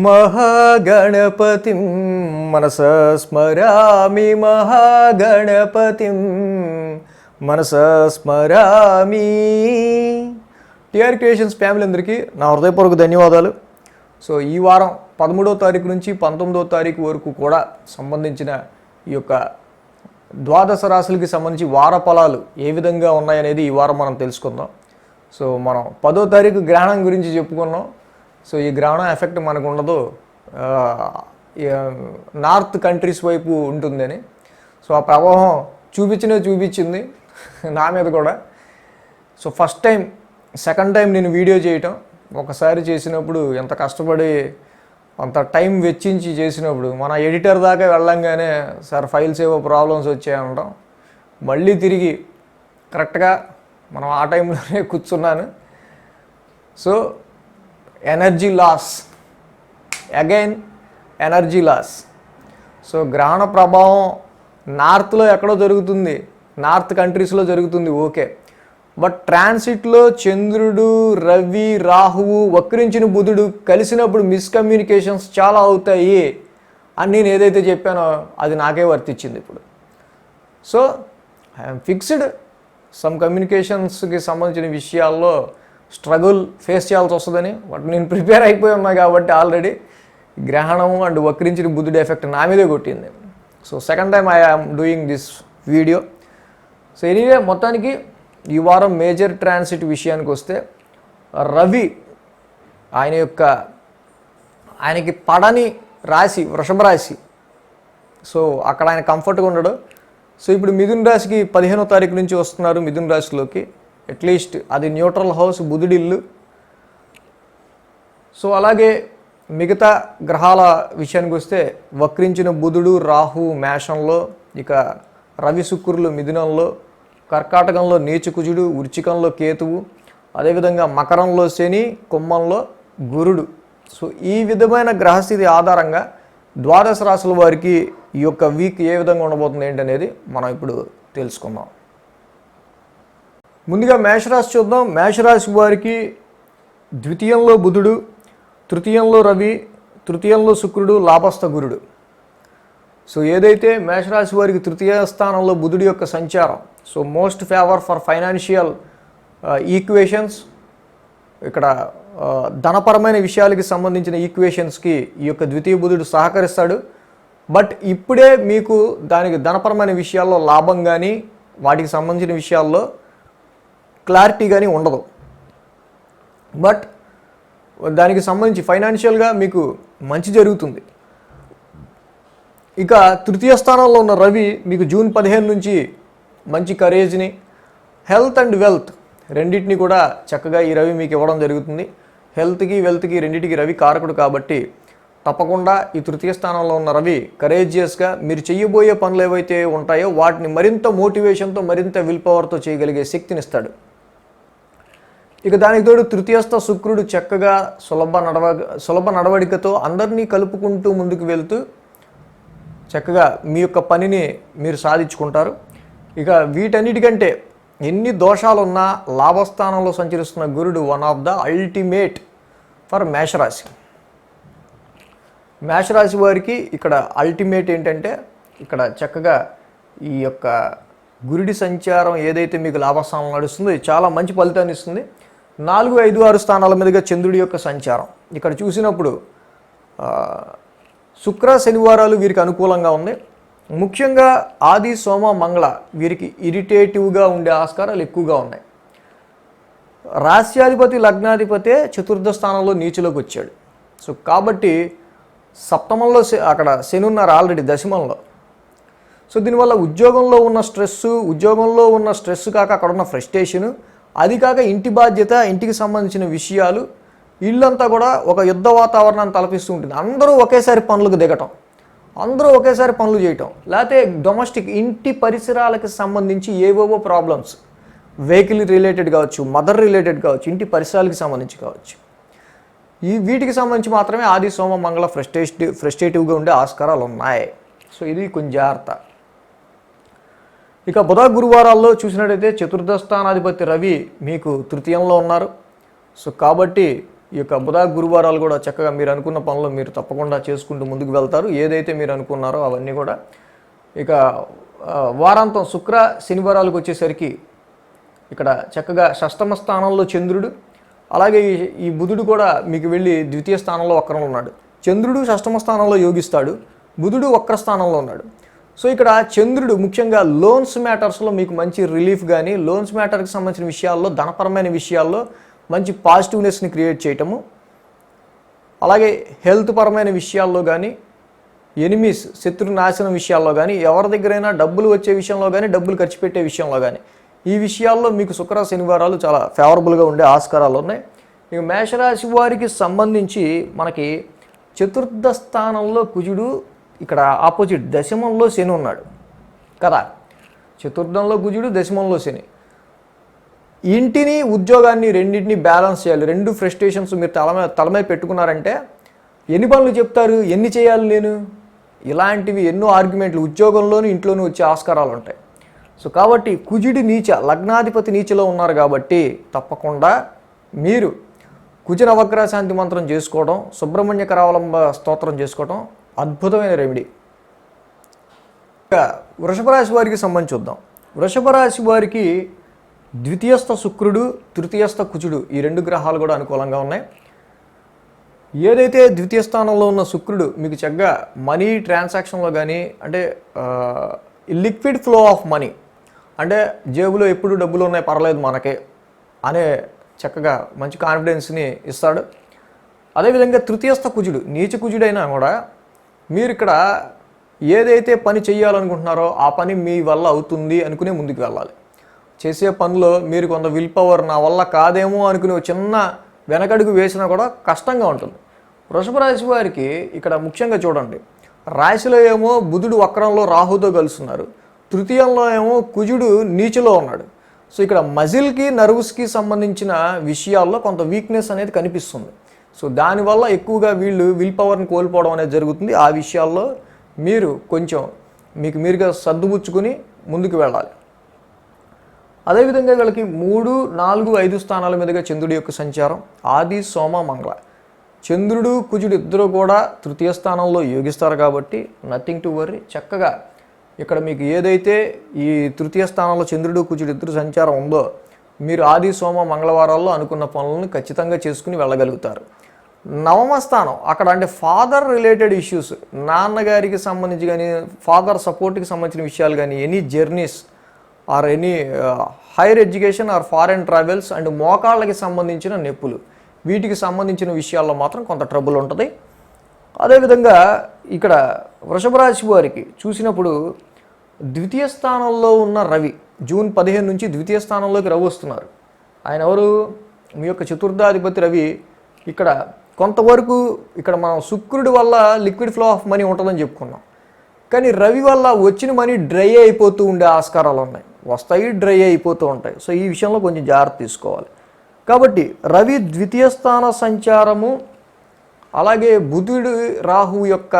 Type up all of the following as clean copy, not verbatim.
మహాగణపతిం మనసా స్మరామి మహాగణపతిం మనసా స్మరామి. TR creations family అందరికీ నా హృదయపూర్వక ధన్యవాదాలు. సో ఈ వారం 13వ తారీఖు నుంచి 19వ తారీఖు వరకు కూడా సంబంధించిన ఈ యొక్క ద్వాదశ రాశులకి సంబంధించి వార ఫలాలు ఏ విధంగా ఉన్నాయనేది ఈ వారం మనం తెలుసుకుందాం. సో మనం 10వ తారీఖు గ్రహణం గురించి చెప్పుకున్నాం. సో ఈ గ్రహణం ఎఫెక్ట్ మనకు ఉండదు, నార్త్ కంట్రీస్ వైపు ఉంటుందని. సో ఆ ప్రభావం చూపించింది నా మీద కూడా. So first time second time నేను వీడియో చేయటం, ఒకసారి చేసినప్పుడు ఎంత కష్టపడి అంత టైం వెచ్చించి చేసినప్పుడు మన ఎడిటర్ దాకా వెళ్ళంగానే సార్ ఫైల్స్ ఏవో ప్రాబ్లమ్స్ వచ్చాయనడం, మళ్ళీ తిరిగి కరెక్ట్గా మనం ఆ టైంలోనే కూర్చున్నాను. So energy loss, again energy loss. So గ్రహణ ప్రభావం నార్త్లో ఎక్కడో జరుగుతుంది, నార్త్ కంట్రీస్లో జరుగుతుంది, ఓకే. బట్ ట్రాన్సిట్లో చంద్రుడు, రవి, రాహువు, వక్రించిన బుధుడు కలిసినప్పుడు మిస్కమ్యూనికేషన్స్ చాలా అవుతాయి అని నేను ఏదైతే చెప్పానో అది నాకే వర్తించింది ఇప్పుడు. So I'm fixed. సమ్ కమ్యూనికేషన్స్కి సంబంధించిన విషయాల్లో స్ట్రగుల్ ఫేస్ చేయాల్సి వస్తుందని వాటి నేను ప్రిపేర్ అయిపోయి ఉన్నా కాబట్టి ఆల్రెడీ గ్రహణం అండ్ వక్రించిన బుద్ధుడి ఎఫెక్ట్ నా మీదే కొట్టింది. So second time I am doing this video. So anyway మొత్తానికి ఈ వారం మేజర్ ట్రాన్సిట్ విషయానికి వస్తే రవి ఆయనకి పడని రాశి వృషభ రాశి. సో అక్కడ ఆయన కంఫర్ట్గా ఉండడు. సో ఇప్పుడు మిథున రాశికి 15వ తారీఖు నుంచి వస్తున్నారు మిథున రాశిలోకి. అట్లీస్ట్ అది న్యూట్రల్ హౌస్, బుధుడి ఇల్లు. సో అలాగే మిగతా గ్రహాల విషయానికి వస్తే వక్రించిన బుధుడు, రాహు మేషంలో, ఇక రవి శుక్రులు మిథునంలో, కర్కాటకంలో నీచకుజుడు, వృచ్చికంలో కేతువు, అదేవిధంగా మకరంలో శని, కుంభంలో గురుడు. సో ఈ విధమైన గ్రహస్థితి ఆధారంగా ద్వాదశ రాశుల వారికి ఈ యొక్క వీక్ ఏ విధంగా ఉండబోతుంది ఏంటనేది మనం ఇప్పుడు తెలుసుకుందాం. ముందుగా మేషరాశి చూద్దాం. మేషరాశి వారికి ద్వితీయంలో బుధుడు, తృతీయంలో రవి, తృతీయంలో శుక్రుడు, లాభస్థ గురుడు. సో ఏదైతే మేషరాశి వారికి తృతీయ స్థానంలో బుధుడి యొక్క సంచారం, so most favour for financial equations. ఇక్కడ ధనపరమైన విషయాలకి సంబంధించిన ఈక్వేషన్స్కి ఈ యొక్క ద్వితీయ బుధుడు సహకరిస్తాడు. బట్ ఇప్పుడే మీకు దానికి ధనపరమైన విషయాల్లో లాభం కానీ వాటికి సంబంధించిన విషయాల్లో క్లారిటీ కానీ ఉండదు. బట్ దానికి సంబంధించి ఫైనాన్షియల్గా మీకు మంచి జరుగుతుంది. ఇక తృతీయ స్థానంలో ఉన్న రవి మీకు జూన్ 15 నుంచి మంచి కరేజ్ని, హెల్త్ అండ్ వెల్త్ రెండింటిని కూడా చక్కగా ఈ రవి మీకు ఇవ్వడం జరుగుతుంది. హెల్త్కి వెల్త్కి రెండింటికి రవి కారకుడు కాబట్టి తప్పకుండా ఈ తృతీయ స్థానంలో ఉన్న రవి కరేజియస్గా మీరు చేయబోయే పనులు ఏవైతే ఉంటాయో వాటిని మరింత మోటివేషన్తో, మరింత విల్ పవర్తో చేయగలిగే శక్తినిస్తాడు. ఇక దానికి తోడు తృతీయస్థ శుక్రుడు చక్కగా సులభ నడవడికతో అందరినీ కలుపుకుంటూ ముందుకు వెళ్తూ చక్కగా మీ యొక్క పనిని మీరు సాధించుకుంటారు. ఇక వీటన్నిటికంటే ఎన్ని దోషాలున్నా లాభస్థానంలో సంచరిస్తున్న గురుడు one of the ultimate for మేషరాశి. మేషరాశి వారికి ఇక్కడ అల్టిమేట్ ఏంటంటే ఇక్కడ చక్కగా ఈ యొక్క గురుడి సంచారం ఏదైతే మీకు లాభస్థానంలో నడుస్తుందో ఇది చాలా మంచి ఫలితాన్ని ఇస్తుంది. 4, 5, 6 స్థానాల మీదుగా చంద్రుడి యొక్క సంచారం ఇక్కడ చూసినప్పుడు శుక్ర శనివారాలు వీరికి అనుకూలంగా ఉంది. ముఖ్యంగా ఆది, సోమ, మంగళ వీరికి ఇరిటేటివ్గా ఉండే ఆస్కారాలు ఎక్కువగా ఉన్నాయి. రాశ్యాధిపతి, లగ్నాధిపతే చతుర్థ స్థానంలో నీచులోకి వచ్చాడు. సో కాబట్టి సప్తమంలో అక్కడ శని ఉన్నారు ఆల్రెడీ దశమంలో. సో దీనివల్ల ఉద్యోగంలో ఉన్న స్ట్రెస్ కాక అక్కడ ఉన్న ఫ్రస్ట్రేషను, అది కాక ఇంటి బాధ్యత, ఇంటికి సంబంధించిన విషయాలు, ఇల్లంతా కూడా ఒక యుద్ధ వాతావరణాన్ని తలపిస్తూ ఉంటుంది. అందరూ ఒకేసారి పనులకు దిగటం, అందరూ ఒకేసారి పనులు చేయటం, లేకపోతే డొమెస్టిక్ ఇంటి పరిసరాలకు సంబంధించి ఏవేవో ప్రాబ్లమ్స్, వెహికల్ రిలేటెడ్ కావచ్చు, మదర్ రిలేటెడ్ కావచ్చు, ఇంటి పరిసరాలకు సంబంధించి కావచ్చు, వీటికి సంబంధించి మాత్రమే ఆది, సోమ, మంగళ ఫ్రస్ట్రేటివ్గా ఉండే ఆస్కారాలు ఉన్నాయి. సో ఇది కొంచెం జాగ్రత్త. ఇక బుధ గురువారాల్లో చూసినట్టయితే చతుర్థ స్థానాధిపతి రవి మీకు తృతీయంలో ఉన్నారు. సో కాబట్టి ఈ యొక్క బుధ గురువారాలు కూడా చక్కగా మీరు అనుకున్న పనులు మీరు తప్పకుండా చేసుకుంటూ ముందుకు వెళ్తారు. ఏదైతే మీరు అనుకున్నారో అవన్నీ కూడా. ఇక వారాంతం శుక్ర శనివారాలకు వచ్చేసరికి ఇక్కడ చక్కగా షష్టమ స్థానంలో చంద్రుడు, అలాగే ఈ బుధుడు కూడా మీకు వెళ్ళి ద్వితీయ స్థానంలో వక్రంలో ఉన్నాడు. చంద్రుడు షష్టమ స్థానంలో యోగిస్తాడు, బుధుడు వక్ర స్థానంలో ఉన్నాడు. సో ఇక్కడ చంద్రుడు ముఖ్యంగా లోన్స్ మ్యాటర్స్లో మీకు మంచి రిలీఫ్ కానీ, లోన్స్ మ్యాటర్కి సంబంధించిన విషయాల్లో, ధనపరమైన విషయాల్లో మంచి పాజిటివ్నెస్ని క్రియేట్ చేయటము, అలాగే హెల్త్ పరమైన విషయాల్లో కానీ, ఎనిమీస్ శత్రు నాశనం విషయాల్లో కానీ, ఎవరి దగ్గరైనా డబ్బులు వచ్చే విషయంలో కానీ, డబ్బులు ఖర్చు పెట్టే విషయంలో కానీ, ఈ విషయాల్లో మీకు శుక్ర శనివారాలు చాలా ఫేవరబుల్గా ఉండే ఆస్కారాలు ఉన్నాయి. ఇక మేషరాశి వారికి సంబంధించి మనకి చతుర్థ స్థానంలో కుజుడు, ఇక్కడ ఆపోజిట్ దశమంలో శని ఉన్నాడు కదా. చతుర్థంలో కుజుడు, దశమంలో శని. ఇంటిని ఉద్యోగాన్ని రెండింటిని బ్యాలెన్స్ చేయాలి. రెండు ఫ్రస్ట్రేషన్స్ మీరు తలమై పెట్టుకున్నారంటే ఎన్ని పనులు చెప్తారు, ఎన్ని చేయాలి నేను, ఇలాంటివి ఎన్నో ఆర్గ్యుమెంట్లు ఉద్యోగంలోనూ ఇంట్లోనూ వచ్చే ఆస్కారాలు ఉంటాయి. సో కాబట్టి కుజుడి నీచ, లగ్నాధిపతి నీచలో ఉన్నారు కాబట్టి తప్పకుండా మీరు కుజ నవగ్రహ శాంతి మంత్రం చేసుకోవడం, సుబ్రహ్మణ్య కరావలంబ స్తోత్రం చేసుకోవడం అద్భుతమైన రెమెడీ. ఇక వృషభ రాశి వారికి సంబంధించి చూద్దాం. వృషభ రాశి వారికి ద్వితీయస్థ శుక్రుడు, తృతీయస్థ కుజుడు ఈ రెండు గ్రహాలు కూడా అనుకూలంగా ఉన్నాయి. ఏదైతే ద్వితీయ స్థానంలో ఉన్న శుక్రుడు మీకు చక్కగా మనీ ట్రాన్సాక్షన్లో కానీ, అంటే లిక్విడ్ ఫ్లో ఆఫ్ మనీ, అంటే జేబులో ఎప్పుడు డబ్బులు ఉన్నాయి పర్లేదు మనకే అనే చక్కగా మంచి కాన్ఫిడెన్స్ని ఇస్తాడు. అదేవిధంగా తృతీయస్థ కుజుడు, నీచ కుజుడైనా కూడా మీరు ఇక్కడ ఏదైతే పని చేయాలనుకుంటున్నారో ఆ పని మీ వల్ల అవుతుంది అనుకునే ముందుకు వెళ్ళాలి. చేసే పనిలో మీరు కొంత విల్ పవర్, నా వల్ల కాదేమో అనుకుని చిన్న వెనకడుగు వేసినా కూడా కష్టంగా ఉంటుంది. వృషభ రాశి వారికి ఇక్కడ ముఖ్యంగా చూడండి, రాశిలో ఏమో బుధుడు వక్రంలో రాహుతో కలుస్తున్నారు, తృతీయంలో ఏమో కుజుడు నీచలో ఉన్నాడు. సో ఇక్కడ మజిల్కి, నర్వ్స్కి సంబంధించిన విషయాల్లో కొంత వీక్నెస్ అనేది కనిపిస్తుంది. సో దానివల్ల ఎక్కువగా వీళ్ళు విల్ పవర్ని కోల్పోవడం అనేది జరుగుతుంది. ఆ విషయాల్లో మీరు కొంచెం మీకు మీరుగా సర్దుబుచ్చుకొని ముందుకు వెళ్ళాలి. అదేవిధంగా వీళ్ళకి 3, 4, 5 స్థానాల మీదుగా చంద్రుడి యొక్క సంచారం, ఆది, సోమ, మంగళ. చంద్రుడు, కుజుడు ఇద్దరు కూడా తృతీయ స్థానంలో యోగిస్తారు కాబట్టి నథింగ్ టు వర్రీ. చక్కగా ఇక్కడ మీకు ఏదైతే ఈ తృతీయ స్థానంలో చంద్రుడు, కుజుడు ఇద్దరు సంచారం ఉందో మీరు ఆది, సోమ, మంగళవారాల్లో అనుకున్న పనులను ఖచ్చితంగా చేసుకుని వెళ్ళగలుగుతారు. నవమ స్థానం అక్కడ అంటే ఫాదర్ రిలేటెడ్ ఇష్యూస్, నాన్నగారికి సంబంధించి కానీ, ఫాదర్ సపోర్ట్కి సంబంధించిన విషయాలు కానీ, any journeys or any higher education or foreign travels and మోకాళ్ళకి సంబంధించిన నొప్పులు, వీటికి సంబంధించిన విషయాల్లో మాత్రం కొంత ట్రబుల్ ఉంటుంది. అదేవిధంగా ఇక్కడ వృషభ రాశి వారికి చూసినప్పుడు ద్వితీయ స్థానంలో ఉన్న రవి, జూన్ 15 నుంచి ద్వితీయ స్థానంలోకి రవి వస్తున్నారు. ఆయన ఎవరు, మీ యొక్క చతుర్థాధిపతి రవి. ఇక్కడ కొంతవరకు ఇక్కడ మనం శుక్రుడి వల్ల లిక్విడ్ ఫ్లో ఆఫ్ మనీ ఉంటుందని చెప్పుకున్నాం, కానీ రవి వల్ల వచ్చిన మనీ డ్రై అయిపోతూ ఉండే ఆస్కారాలు ఉన్నాయి, వస్తాయి డ్రై అయిపోతూ ఉంటాయి. సో ఈ విషయంలో కొంచెం జాగ్రత్త తీసుకోవాలి. కాబట్టి రవి ద్వితీయ స్థాన సంచారము, అలాగే బుధుడు రాహు యొక్క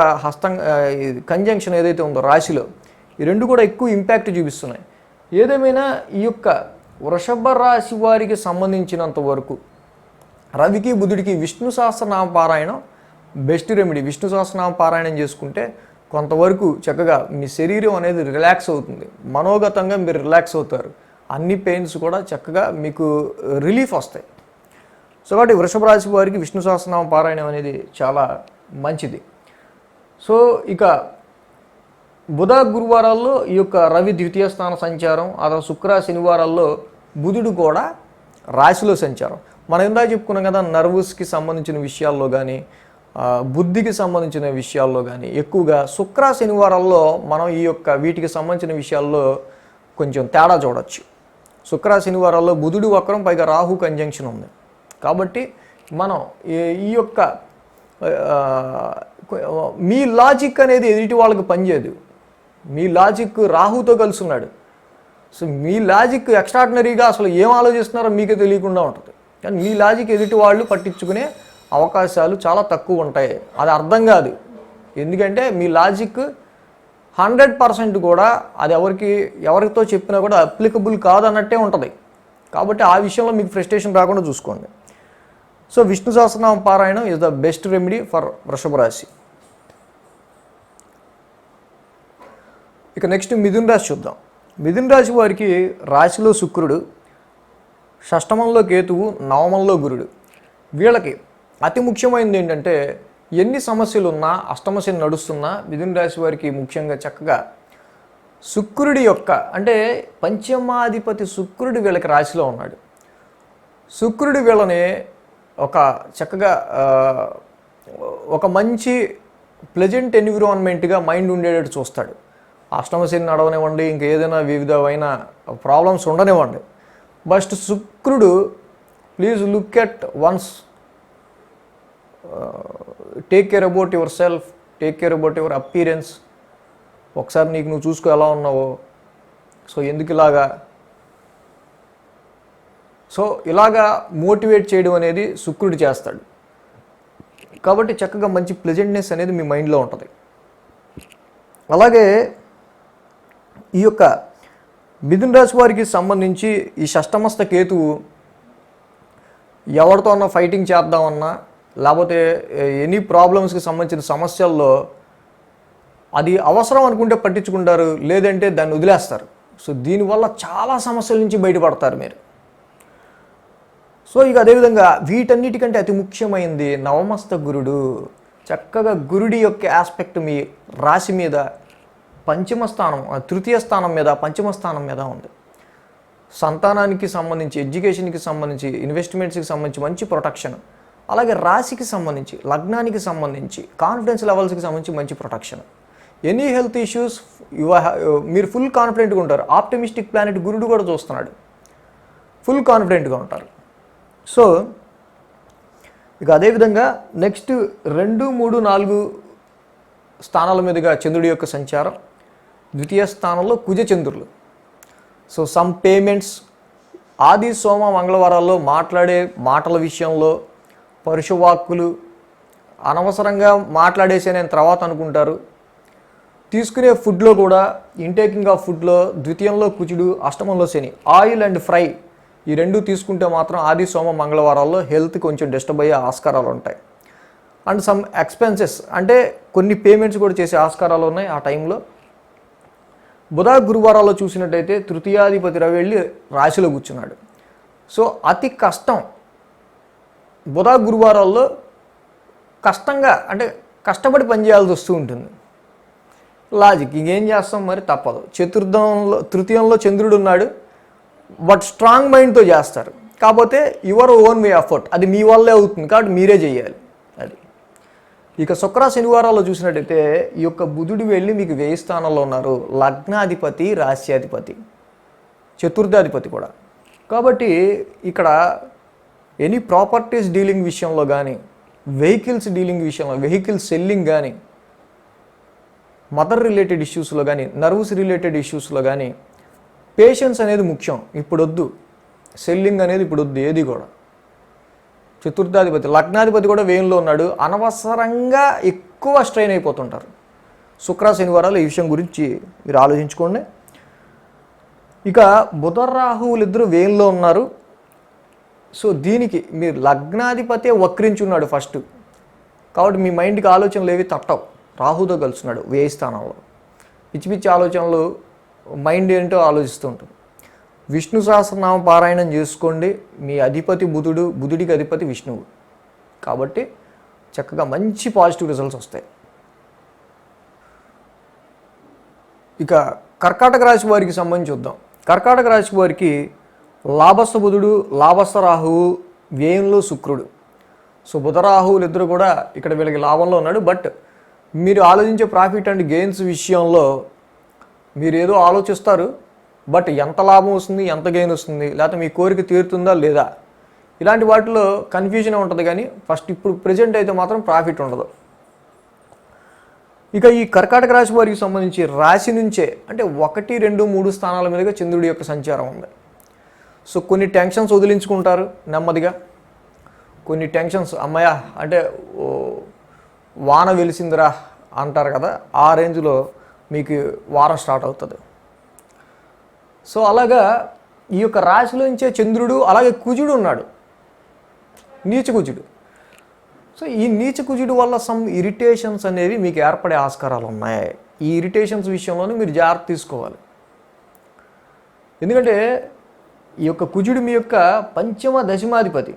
కంజంక్షన్ ఏదైతే ఉందో రాశిలో, ఈ రెండు కూడా ఎక్కువ ఇంపాక్ట్ చూపిస్తున్నాయి. ఏదేమైనా ఈ యొక్క వృషభ రాశి వారికి సంబంధించినంత వరకు రవికి, బుధుడికి విష్ణు సహస్రనామ పారాయణం బెస్ట్ రెమెడీ. విష్ణు సహస్రనామ పారాయణం చేసుకుంటే కొంతవరకు చక్కగా మీ శరీరం అనేది రిలాక్స్ అవుతుంది, మనోగతంగా మీరు రిలాక్స్ అవుతారు, అన్ని పెయిన్స్ కూడా చక్కగా మీకు రిలీఫ్ వస్తాయి. సో కాబట్టి వృషభ రాశి వారికి విష్ణు సహస్రనామ పారాయణం అనేది చాలా మంచిది. సో ఇక బుధ గురువారాల్లో ఈ యొక్క రవి ద్వితీయ స్థాన సంచారం, అలా శుక్ర శనివారాల్లో బుధుడు కూడా రాశిలో సంచారం. మనం ఇందాక చెప్పుకున్నాం కదా, నర్వస్కి సంబంధించిన విషయాల్లో కానీ, బుద్ధికి సంబంధించిన విషయాల్లో కానీ ఎక్కువగా శుక్ర శనివారాల్లో మనం ఈ యొక్క వీటికి సంబంధించిన విషయాల్లో కొంచెం తేడా చూడవచ్చు. శుక్ర శనివారాల్లో బుధుడు వక్రం, పైగా రాహు కంజంక్షన్ ఉంది కాబట్టి మనం ఈ యొక్క మీ లాజిక్ అనేది ఎదుటి వాళ్ళకి పనిచేయదు. మీ లాజిక్ రాహుతో కలిసి ఉన్నాడు. సో మీ లాజిక్ ఎక్స్ట్రాడినరీగా అసలు ఏం ఆలోచిస్తున్నారో మీకే తెలియకుండా ఉంటుంది, కానీ మీ లాజిక్ ఎదుటి వాళ్ళు పట్టించుకునే అవకాశాలు చాలా తక్కువ ఉంటాయి. అది అర్థం కాదు, ఎందుకంటే మీ లాజిక్ 100% కూడా అది ఎవరితో చెప్పినా కూడా అప్లికబుల్ కాదన్నట్టే ఉంటుంది. కాబట్టి ఆ విషయంలో మీకు ఫ్రస్ట్రేషన్ రాకుండా చూసుకోండి. సో విష్ణు సహస్రనామ పారాయణం is the best remedy for వృషభ రాశి. ఇక నెక్స్ట్ మిథున రాశి చూద్దాం. మిథున రాశి వారికి రాశిలో శుక్రుడు, షష్టమంలో కేతువు, నవమంలో గురుడు. వీళ్ళకి అతి ముఖ్యమైనది ఏంటంటే ఎన్ని సమస్యలు ఉన్నా, అష్టమ శని నడుస్తున్నా మిథున రాశి వారికి ముఖ్యంగా చక్కగా శుక్రుడి యొక్క అంటే పంచమాధిపతి శుక్రుడు వీళ్ళకి రాశిలో ఉన్నాడు. శుక్రుడు వీళ్ళని ఒక చక్కగా ఒక మంచి ప్లెజెంట్ ఎన్విరాన్మెంట్గా మైండ్ ఉండేటట్టు చూస్తాడు. అష్టమ శని నడవనివ్వండి, ఇంకా ఏదైనా వివిధమైన ప్రాబ్లమ్స్ ఉండనివ్వండి, బట్ శుక్రుడు please look at once, take care about your self, take care about your appearance. ఒకసారి నీకు నువ్వు చూసుకో ఎలా ఉన్నావో. సో ఎందుకు ఇలాగా, సో ఇలాగా మోటివేట్ చేయడం అనేది శుక్రుడు చేస్తాడు. కాబట్టి చక్కగా మంచి ప్లెజెంట్నెస్ అనేది మీ మైండ్లో ఉంటుంది. అలాగే ఈ యొక్క మిథున రాశి వారికి సంబంధించి ఈ షష్టమస్త కేతువు ఎవరితో అన్నా ఫైటింగ్ చేద్దామన్నా, లేకపోతే ఎనీ ప్రాబ్లమ్స్కి సంబంధించిన సమస్యల్లో అది అవసరం అనుకుంటే పట్టించుకుంటారు, లేదంటే దాన్ని వదిలేస్తారు. సో దీనివల్ల చాలా సమస్యల నుంచి బయటపడతారు మీరు. సో ఇక అదేవిధంగా వీటన్నిటికంటే అతి ముఖ్యమైనది నవమస్త గురుడు. చక్కగా గురుడి యొక్క ఆస్పెక్ట్ మీ రాశి మీద పంచమ స్థానం, తృతీయ స్థానం మీద, పంచమ స్థానం మీద ఉంది. సంతానానికి సంబంధించి, ఎడ్యుకేషన్కి సంబంధించి, ఇన్వెస్ట్మెంట్స్కి సంబంధించి మంచి ప్రొటెక్షన్. అలాగే రాశికి సంబంధించి, లగ్నానికి సంబంధించి, కాన్ఫిడెన్స్ లెవెల్స్కి సంబంధించి మంచి ప్రొటెక్షన్. ఎనీ హెల్త్ ఇష్యూస్ మీరు ఫుల్ కాన్ఫిడెంట్గా ఉంటారు. ఆప్టమిస్టిక్ ప్లానెట్ గురుడు కూడా చూస్తున్నాడు, ఫుల్ కాన్ఫిడెంట్గా ఉంటారు. సో ఇక అదేవిధంగా నెక్స్ట్ 2, 3, 4 స్థానాల మీదుగా చంద్రుడి యొక్క సంచారం, ద్వితీయ స్థానంలో కుజ చంద్రులు. సో సమ్ పేమెంట్స్ ఆది సోమ మంగళవారాల్లో మాట్లాడే మాటల విషయంలో పరుషవాక్కులు, అనవసరంగా మాట్లాడేసే నేను తర్వాత అనుకుంటారు. తీసుకునే ఫుడ్లో కూడా, ఇంటేకింగ్ ఆఫ్ ఫుడ్లో ద్వితీయంలో కుజుడు, అష్టమంలో శని. ఆయిల్ అండ్ ఫ్రై ఈ రెండు తీసుకుంటే మాత్రం ఆది సోమ మంగళవారాల్లో హెల్త్ కొంచెం డిస్టర్బ్ అయ్యే ఆస్కారాలు ఉంటాయి. అండ్ సమ్ ఎక్స్పెన్సెస్ అంటే కొన్ని పేమెంట్స్ కూడా చేసే ఆస్కారాలు ఉన్నాయి ఆ టైంలో. బుధ గురువారాల్లో చూసినట్టయితే తృతీయాధిపతి రవి వెళ్ళి రాశిలో కూర్చున్నాడు. సో అతి కష్టం బుధ గురువారాల్లో, కష్టంగా అంటే కష్టపడి పనిచేయాల్సి వస్తూ ఉంటుంది. లాజిక్ ఇంకేం చేస్తాం, మరి తప్పదు. తృతీయంలో చంద్రుడు ఉన్నాడు, బట్ స్ట్రాంగ్ మైండ్తో చేస్తారు. కాకపోతే యువర్ ఓన్ వే ఎఫర్ట్, అది మీ వల్లే అవుతుంది కాబట్టి మీరే చేయాలి. అది ఇక శుక్ర శనివారాల్లో చూసినట్టయితే ఈ యొక్క బుధుడు వెళ్ళి మీకు 1000 స్థానంలో ఉన్నారు. లగ్నాధిపతి, రాశ్యాధిపతి, చతుర్థాధిపతి కూడా. కాబట్టి ఇక్కడ ఎనీ ప్రాపర్టీస్ డీలింగ్ విషయంలో కానీ, వెహికల్స్ డీలింగ్ విషయంలో, వెహికల్స్ సెల్లింగ్ కానీ, మదర్ రిలేటెడ్ ఇష్యూస్లో కానీ, నర్వ్స్ రిలేటెడ్ ఇష్యూస్లో కానీ పేషెన్స్ అనేది ముఖ్యం. ఇప్పుడు వద్దు, సెల్లింగ్ అనేది ఇప్పుడు వద్దు ఏది కూడా. చతుర్థాధిపతి, లగ్నాధిపతి కూడా వేయంలో ఉన్నాడు. అనవసరంగా ఎక్కువ స్ట్రెయిన్ అయిపోతుంటారు. శుక్ర శనివారాలు ఈ విషయం గురించి మీరు ఆలోచించుకోండి. ఇక బుధ రాహువులు ఇద్దరు వేయంలో ఉన్నారు. సో దీనికి మీరు లగ్నాధిపతే వక్రించున్నాడు ఫస్ట్, కాబట్టి మీ మైండ్కి ఆలోచనలు ఏవి తట్టవు. రాహుతో కలుస్తున్నాడు 1000 స్థానంలో. పిచ్చి పిచ్చి ఆలోచనలు, మైండ్ ఏంటో ఆలోచిస్తూ ఉంటుంది. విష్ణు సహస్రనామ పారాయణం చేసుకోండి. మీ అధిపతి బుధుడు, బుధుడికి అధిపతి విష్ణువు, కాబట్టి చక్కగా మంచి పాజిటివ్ రిజల్ట్స్ వస్తాయి. ఇక కర్కాటక రాశి వారికి సంబంధించి చూద్దాం. కర్కాటక రాశి వారికి లాభస్థ బుధుడు, లాభస్థ రాహువు, వ్యయంలో శుక్రుడు. సో బుధ రాహువులు ఇద్దరు కూడా ఇక్కడ వీళ్ళకి లాభంలో ఉన్నాడు. బట్ మీరు ఆలోచించే ప్రాఫిట్ అండ్ గెయిన్స్ విషయంలో మీరు ఏదో ఆలోచిస్తారు, బట్ ఎంత లాభం వస్తుంది, ఎంత గెయిన్ వస్తుంది, లేకపోతే మీ కోరిక తీరుతుందా లేదా, ఇలాంటి వాటిలో కన్ఫ్యూజన్ ఉంటుంది. కానీ ఫస్ట్ ఇప్పుడు ప్రజెంట్ అయితే మాత్రం ప్రాఫిట్ ఉండదు. ఇక ఈ కర్కాటక రాశి వారికి సంబంధించి రాశి నుంచే అంటే 1, 2, 3 స్థానాల మీదుగా చంద్రుడి యొక్క సంచారం ఉంది. సో కొన్ని టెన్షన్స్ వదిలించుకుంటారు నెమ్మదిగా. కొన్ని టెన్షన్స్ అమ్మయ్య అంటే వాన వెలిసిందిరా అంటారు కదా, ఆ రేంజ్లో మీకు వారం స్టార్ట్ అవుతుంది. సో అలాగా ఈ యొక్క రాశిలోంచే చంద్రుడు, అలాగే కుజుడు ఉన్నాడు. నీచకుజుడు. సో ఈ నీచకుజుడు వల్ల సమ్ ఇరిటేషన్స్ అనేవి మీకు ఏర్పడే ఆస్కారాలు ఉన్నాయి. ఈ ఇరిటేషన్స్ విషయంలోనే మీరు జాగ్రత్త తీసుకోవాలి. ఎందుకంటే ఈ యొక్క కుజుడు మీ యొక్క పంచమ దశమాధిపతి.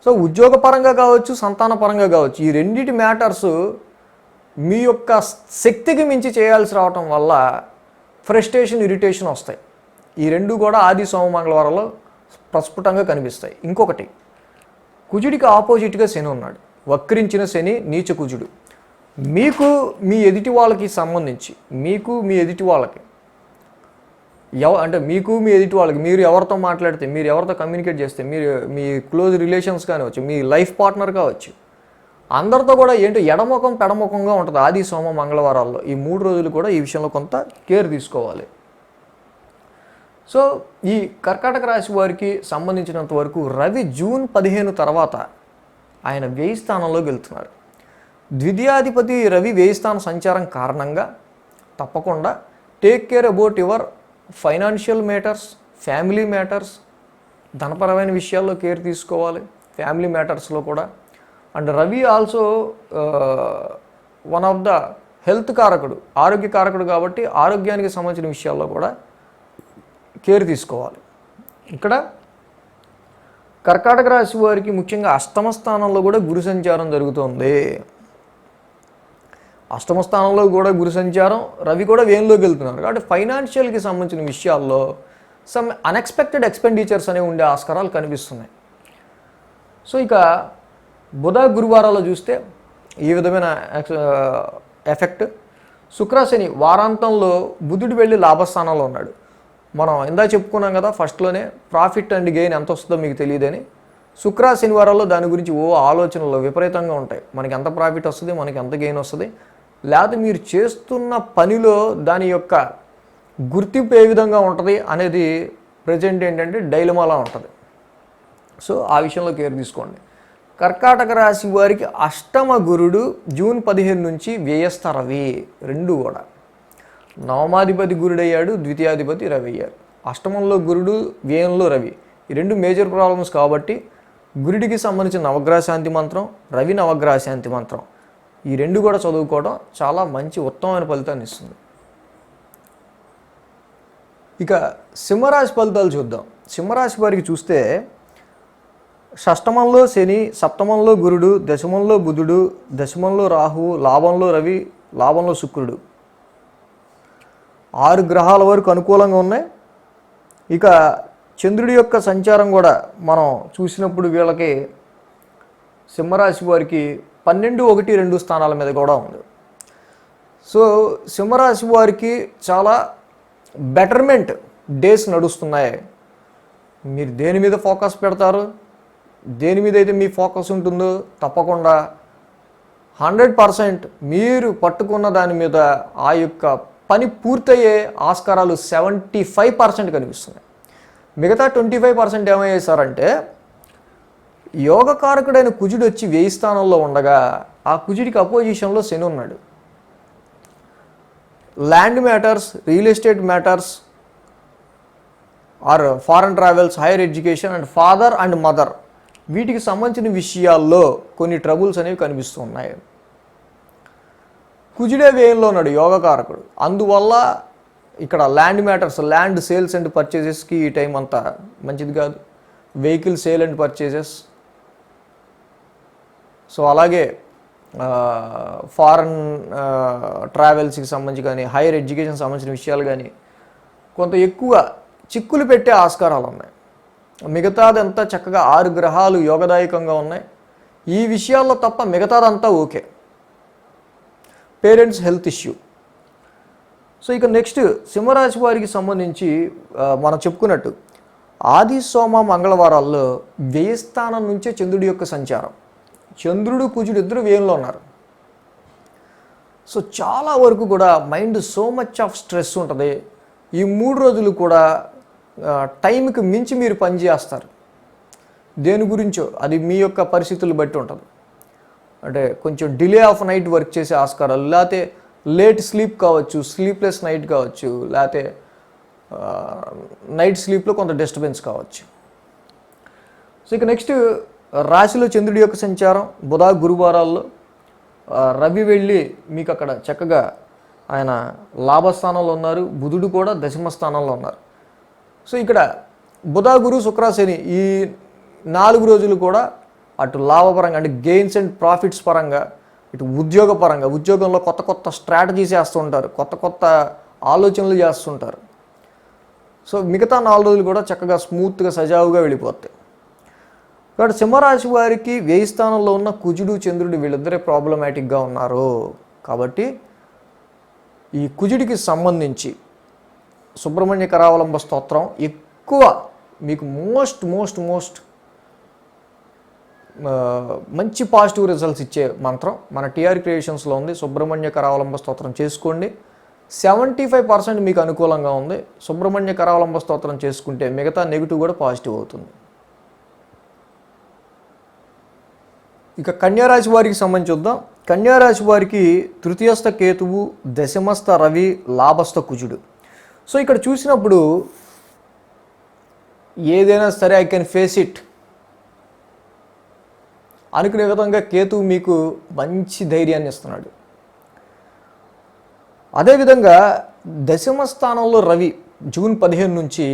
సో ఉద్యోగపరంగా కావచ్చు, సంతానపరంగా కావచ్చు, ఈ రెండింటి మ్యాటర్స్ మీ యొక్క శక్తికి మించి చేయాల్సి రావటం వల్ల ఫ్రస్ట్రేషన్, ఇరిటేషన్ వస్తాయి. ఈ రెండు కూడా ఆది సోమ మంగళవారంలో ప్రస్ఫుటంగా కనిపిస్తాయి. ఇంకొకటి, కుజుడికి ఆపోజిట్గా శని ఉన్నాడు. వక్రించిన శని, నీచ కుజుడు. మీకు మీ ఎదుటి వాళ్ళకి సంబంధించి, మీకు మీ ఎదుటి వాళ్ళకి అంటే మీకు మీ ఎదుటి వాళ్ళకి మీరు ఎవరితో మాట్లాడితే, మీరు ఎవరితో కమ్యూనికేట్ చేస్తే, మీరు మీ క్లోజ్ రిలేషన్స్ కానివచ్చు, మీ లైఫ్ పార్ట్నర్ కావచ్చు, అందరితో కూడా ఏంటో ఎడముఖం పెడముఖంగా ఉంటుంది ఆది సోమ మంగళవారాల్లో. ఈ 3 రోజులు కూడా ఈ విషయంలో కొంత కేర్ తీసుకోవాలి. సో ఈ కర్కాటక రాశి వారికి సంబంధించినంత వరకు రవి జూన్ 15 తర్వాత ఆయన వ్యయ స్థానంలోకి వెళ్తున్నారు. ద్వితీయాధిపతి రవి వ్యయ స్థాన సంచారం కారణంగా తప్పకుండా take care about your financial matters, family matters, ధనపరమైన విషయాల్లో కేర్ తీసుకోవాలి, ఫ్యామిలీ మ్యాటర్స్లో కూడా. And Ravi also one of the health కారకుడు, ఆరోగ్య కారకుడు కాబట్టి ఆరోగ్యానికి సంబంధించిన విషయాల్లో కూడా కేర్ తీసుకోవాలి. ఇక్కడ కర్కాటక రాశి వారికి ముఖ్యంగా అష్టమ స్థానంలో కూడా గురు సంచారం జరుగుతుంది. అష్టమ స్థానంలో కూడా గురు సంచారం, రవి కూడా వేయంలోకి వెళ్తున్నారు. కాబట్టి ఫైనాన్షియల్కి సంబంధించిన విషయాల్లో సమ్ అన్ఎక్స్పెక్టెడ్ ఎక్స్పెండిచర్స్ అనేవి ఉండే ఆస్కారాలు కనిపిస్తున్నాయి. సో ఇక బుధ గురువారాల్లో చూస్తే ఈ విధమైన ఎఫెక్ట్. శుక్ర శని వారాంతంలో బుధుడు వెళ్ళి లాభస్థానంలో ఉన్నాడు. మనం ఇందా చెప్పుకున్నాం కదా ఫస్ట్లోనే, ప్రాఫిట్ అండ్ గెయిన్ ఎంత వస్తుందో మీకు తెలియదని. శుక్ర శనివారాల్లో దాని గురించి ఆలోచనలు విపరీతంగా ఉంటాయి. మనకి ఎంత ప్రాఫిట్ వస్తుంది, మనకి ఎంత గెయిన్ వస్తుంది, లేకపోతే మీరు చేస్తున్న పనిలో దాని యొక్క గుర్తింపు ఏ విధంగా ఉంటుంది అనేది ప్రజెంట్ ఏంటంటే డైలమాలా ఉంటుంది. సో ఆ విషయంలో కేర్ తీసుకోండి. కర్కాటక రాశి వారికి అష్టమ గురుడు జూన్ 15 నుంచి వ్యయస్థ రవి, రెండు కూడా నవమాధిపతి గురుడయ్యాడు, ద్వితీయాధిపతి రవి అయ్యారు. అష్టమంలో గురుడు, వ్యయంలో రవి, ఈ రెండు మేజర్ ప్రాబ్లమ్స్ కాబట్టి గురుడికి సంబంధించిన నవగ్రహ శాంతి మంత్రం, రవి నవగ్రహ శాంతి మంత్రం, ఈ రెండు కూడా చదువుకోవడం చాలా మంచి ఉత్తమమైన ఫలితాన్ని ఇస్తుంది. ఇక సింహరాశి ఫలితాలు చూద్దాం. సింహరాశి వారికి చూస్తే షష్టమంలో శని, సప్తమంలో గురుడు, దశమంలో బుధుడు, దశమంలో రాహువు, లాభంలో రవి, లాభంలో శుక్రుడు, 6 గ్రహాల వరకు అనుకూలంగా ఉన్నాయి. ఇక చంద్రుడి యొక్క సంచారం కూడా మనం చూసినప్పుడు వీళ్ళకి సింహరాశి వారికి 12, 1, 2 స్థానాల మీద కూడా ఉంది. సో సింహరాశి వారికి చాలా బెటర్మెంట్ డేస్ నడుస్తున్నాయి. మీరు దేని మీద ఫోకస్ పెడతారు, దేని మీద అయితే మీ ఫోకస్ ఉంటుందో తప్పకుండా 100% మీరు పట్టుకున్న దాని మీద ఆ యొక్క పని పూర్తయ్యే ఆస్కారాలు 75% కనిపిస్తున్నాయి. మిగతా 25% ఏమయ్యేసారంటే, యోగకారకుడైన కుజుడు వచ్చి వ్యయ స్థానంలో ఉండగా ఆ కుజుడికి అపోజిషన్లో శని ఉన్నాడు. Land matters, real estate matters or foreign travels, higher education and father and mother, వీటికి సంబంధించిన విషయాల్లో కొన్ని ట్రబుల్స్ అనేవి కనిపిస్తూ ఉన్నాయి. కుజుడే వ్యయంలో ఉన్నాడు యోగకారకుడు. అందువల్ల ఇక్కడ land matters, land sales and పర్చేసెస్కి ఈ టైం అంతా మంచిది కాదు. Vehicle sale and purchases, so అలాగే ఫారెన్ ట్రావెల్స్కి సంబంధించి కానీ, హైయర్ ఎడ్యుకేషన్ సంబంధించిన విషయాలు కానీ కొంత ఎక్కువ చిక్కులు పెట్టే ఆస్కారాలు ఉన్నాయి. మిగతాదంతా చక్కగా 6 గ్రహాలు యోగదాయకంగా ఉన్నాయి. ఈ విషయాల్లో తప్ప మిగతాదంతా okay. Parents health issue. So ఇక నెక్స్ట్ సింహరాశి వారికి సంబంధించి మనం చెప్పుకున్నట్టు ఆది సోమ మంగళవారాల్లో వ్యయస్థానం నుంచే చంద్రుడి యొక్క సంచారం. చంద్రుడు కుజుడు ఇద్దరు వ్యయంలో ఉన్నారు. సో చాలా వరకు కూడా mind so much of stress ఉంటుంది. ఈ 3 రోజులు కూడా టైంకి మించి మీరు పనిచేస్తారు. దేని గురించో అది మీ యొక్క పరిస్థితులు బట్టి ఉంటుంది. అంటే కొంచెం డిలే ఆఫ్ నైట్ వర్క్ చేసే ఆస్కారాలు, లేకపోతే లేట్ స్లీప్ కావచ్చు, స్లీప్లెస్ నైట్ కావచ్చు, లేకపోతే నైట్ స్లీప్లో కొంత డిస్టర్బెన్స్ కావచ్చు. సో ఇక నెక్స్ట్ రాశిలో చంద్రుడి యొక్క సంచారం బుధ గురువారాల్లో రవి వెళ్ళి మీకు అక్కడ చక్కగా ఆయన లాభస్థానంలో ఉన్నారు, బుధుడు కూడా దశమ స్థానంలో ఉన్నారు. సో ఇక్కడ బుధ గురు శుక్ర శని ఈ 4 రోజులు కూడా అటు లాభపరంగా అంటే గెయిన్స్ అండ్ ప్రాఫిట్స్ పరంగా, ఇటు ఉద్యోగపరంగా ఉద్యోగంలో కొత్త కొత్త స్ట్రాటజీస్ వేస్తుంటారు, కొత్త కొత్త ఆలోచనలు చేస్తుంటారు. సో మిగతా 4 రోజులు కూడా చక్కగా స్మూత్గా సజావుగా వెళ్ళిపోతాయి. కాబట్టి సింహరాశి వారికి 1000 స్థానంలో ఉన్న కుజుడు చంద్రుడు వీళ్ళిద్దరే ప్రాబ్లమాటిక్గా ఉన్నారు. కాబట్టి ఈ కుజుడికి సంబంధించి సుబ్రహ్మణ్య కరావలంబ స్తోత్రం ఎక్కువ మీకు మోస్ట్ మంచి పాజిటివ్ రిజల్ట్స్ ఇచ్చే మంత్రం మన టీఆర్ క్రియేషన్స్లో ఉంది. సుబ్రహ్మణ్య కరావలంబ స్తోత్రం చేసుకోండి. 75% మీకు అనుకూలంగా ఉంది. సుబ్రహ్మణ్య కరావలంబ స్తోత్రం చేసుకుంటే మిగతా నెగిటివ్ కూడా పాజిటివ్ అవుతుంది. ఇక కన్యారాశి వారికి సంబంధించి చూద్దాం. కన్యారాశి వారికి తృతీయస్థ కేతువు, దశమస్థ రవి, లాభస్థ కుజుడు. సో ఇక్కడ చూసినప్పుడు ఏదైనా సరే ఐ కెన్ ఫేస్ ఇట్ అనుకునే విధంగా కేతువు మీకు మంచి ధైర్యాన్ని ఇస్తున్నాడు. అదేవిధంగా దశమ స్థానంలో రవి జూన్ 15 నుంచి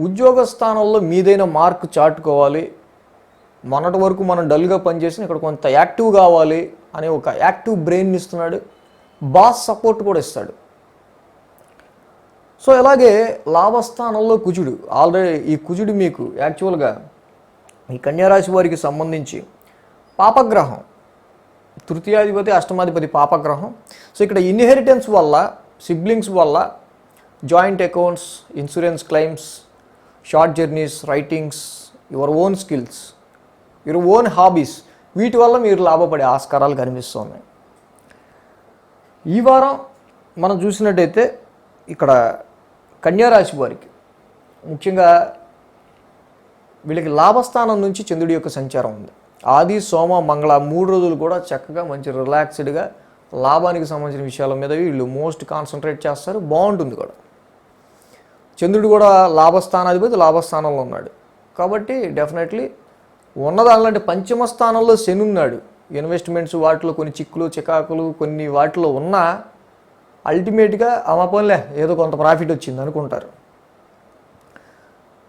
ఉద్యోగ స్థానంలో మీదైన మార్కు చాటుకోవాలి, మొన్నటి వరకు మనం డల్గా పనిచేసిన ఇక్కడ కొంత యాక్టివ్ కావాలి అనే ఒక యాక్టివ్ బ్రెయిన్ ఇస్తున్నాడు. బాస్ సపోర్ట్ కూడా ఇస్తాడు. సో అలాగే లాభస్థానంలో కుజుడు ఆల్రెడీ ఈ కుజుడు మీకు యాక్చువల్గా ఈ కన్యారాశి వారికి సంబంధించి పాపగ్రహం, తృతీయాధిపతి అష్టమాధిపతి పాపగ్రహం. సో ఇక్కడ ఇన్హెరిటెన్స్ వల్ల, సిబ్లింగ్స్ వల్ల, joint accounts, insurance claims, short journeys, writings, your own skills, your own hobbies, వీటి వల్ల మీరు లాభపడే ఆస్కారాలు కనిపిస్తున్నాయి. ఈ వారం మనం చూసినట్టయితే ఇక్కడ కన్యారాశి వారికి ముఖ్యంగా వీళ్ళకి లాభస్థానం నుంచి చంద్రుడి యొక్క సంచారం ఉంది. ఆది సోమ మంగళ 3 రోజులు కూడా చక్కగా మంచి రిలాక్స్డ్గా లాభానికి సంబంధించిన విషయాల మీద వీళ్ళు మోస్ట్ కాన్సన్ట్రేట్ చేస్తారు. బాగుంటుంది కూడా. చంద్రుడు కూడా లాభస్థానాధిపతి లాభస్థానంలో ఉన్నాడు. కాబట్టి డెఫినెట్లీ ఉన్నదానిలో అంటే పంచమ స్థానంలో శని ఉన్నాడు. ఇన్వెస్ట్మెంట్స్ వాటిలో కొన్ని చిక్కులు చికాకులు కొన్ని వాటిలో ఉన్నా అల్టిమేట్గా మా పనిలే ఏదో కొంత ప్రాఫిట్ వచ్చింది అనుకుంటారు.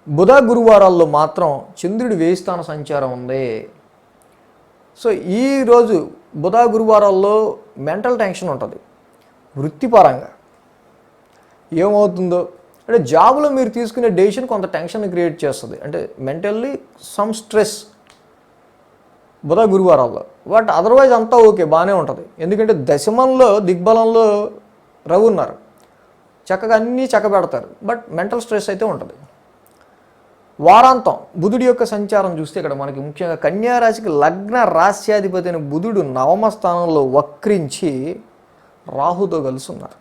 బుధ గురువారాల్లో మాత్రం చంద్రుడి 1000 స్థాన సంచారం ఉంది. సో ఈరోజు బుధ గురువారాల్లో మెంటల్ టెన్షన్ ఉంటుంది. వృత్తిపరంగా ఏమవుతుందో అంటే జాబ్లో మీరు తీసుకునే డెసిషన్ కొంత టెన్షన్ క్రియేట్ చేస్తుంది. అంటే mentally some stress Budha గురువారాల్లో. But otherwise అంతా ఓకే, బాగానే ఉంటుంది. ఎందుకంటే దశమంలో దిగ్బలంలో రవి ఉన్నారు, చక్కగా అన్నీ చక్కబెడతారు. బట్ మెంటల్ స్ట్రెస్ అయితే ఉంటుంది. వారాంతం బుధుడి యొక్క సంచారం చూస్తే ఇక్కడ మనకి ముఖ్యంగా కన్యారాశికి లగ్న రాశ్యాధిపతి అయిన బుధుడు 9వ స్థానంలో వక్రించి రాహుతో కలిసి ఉన్నారు.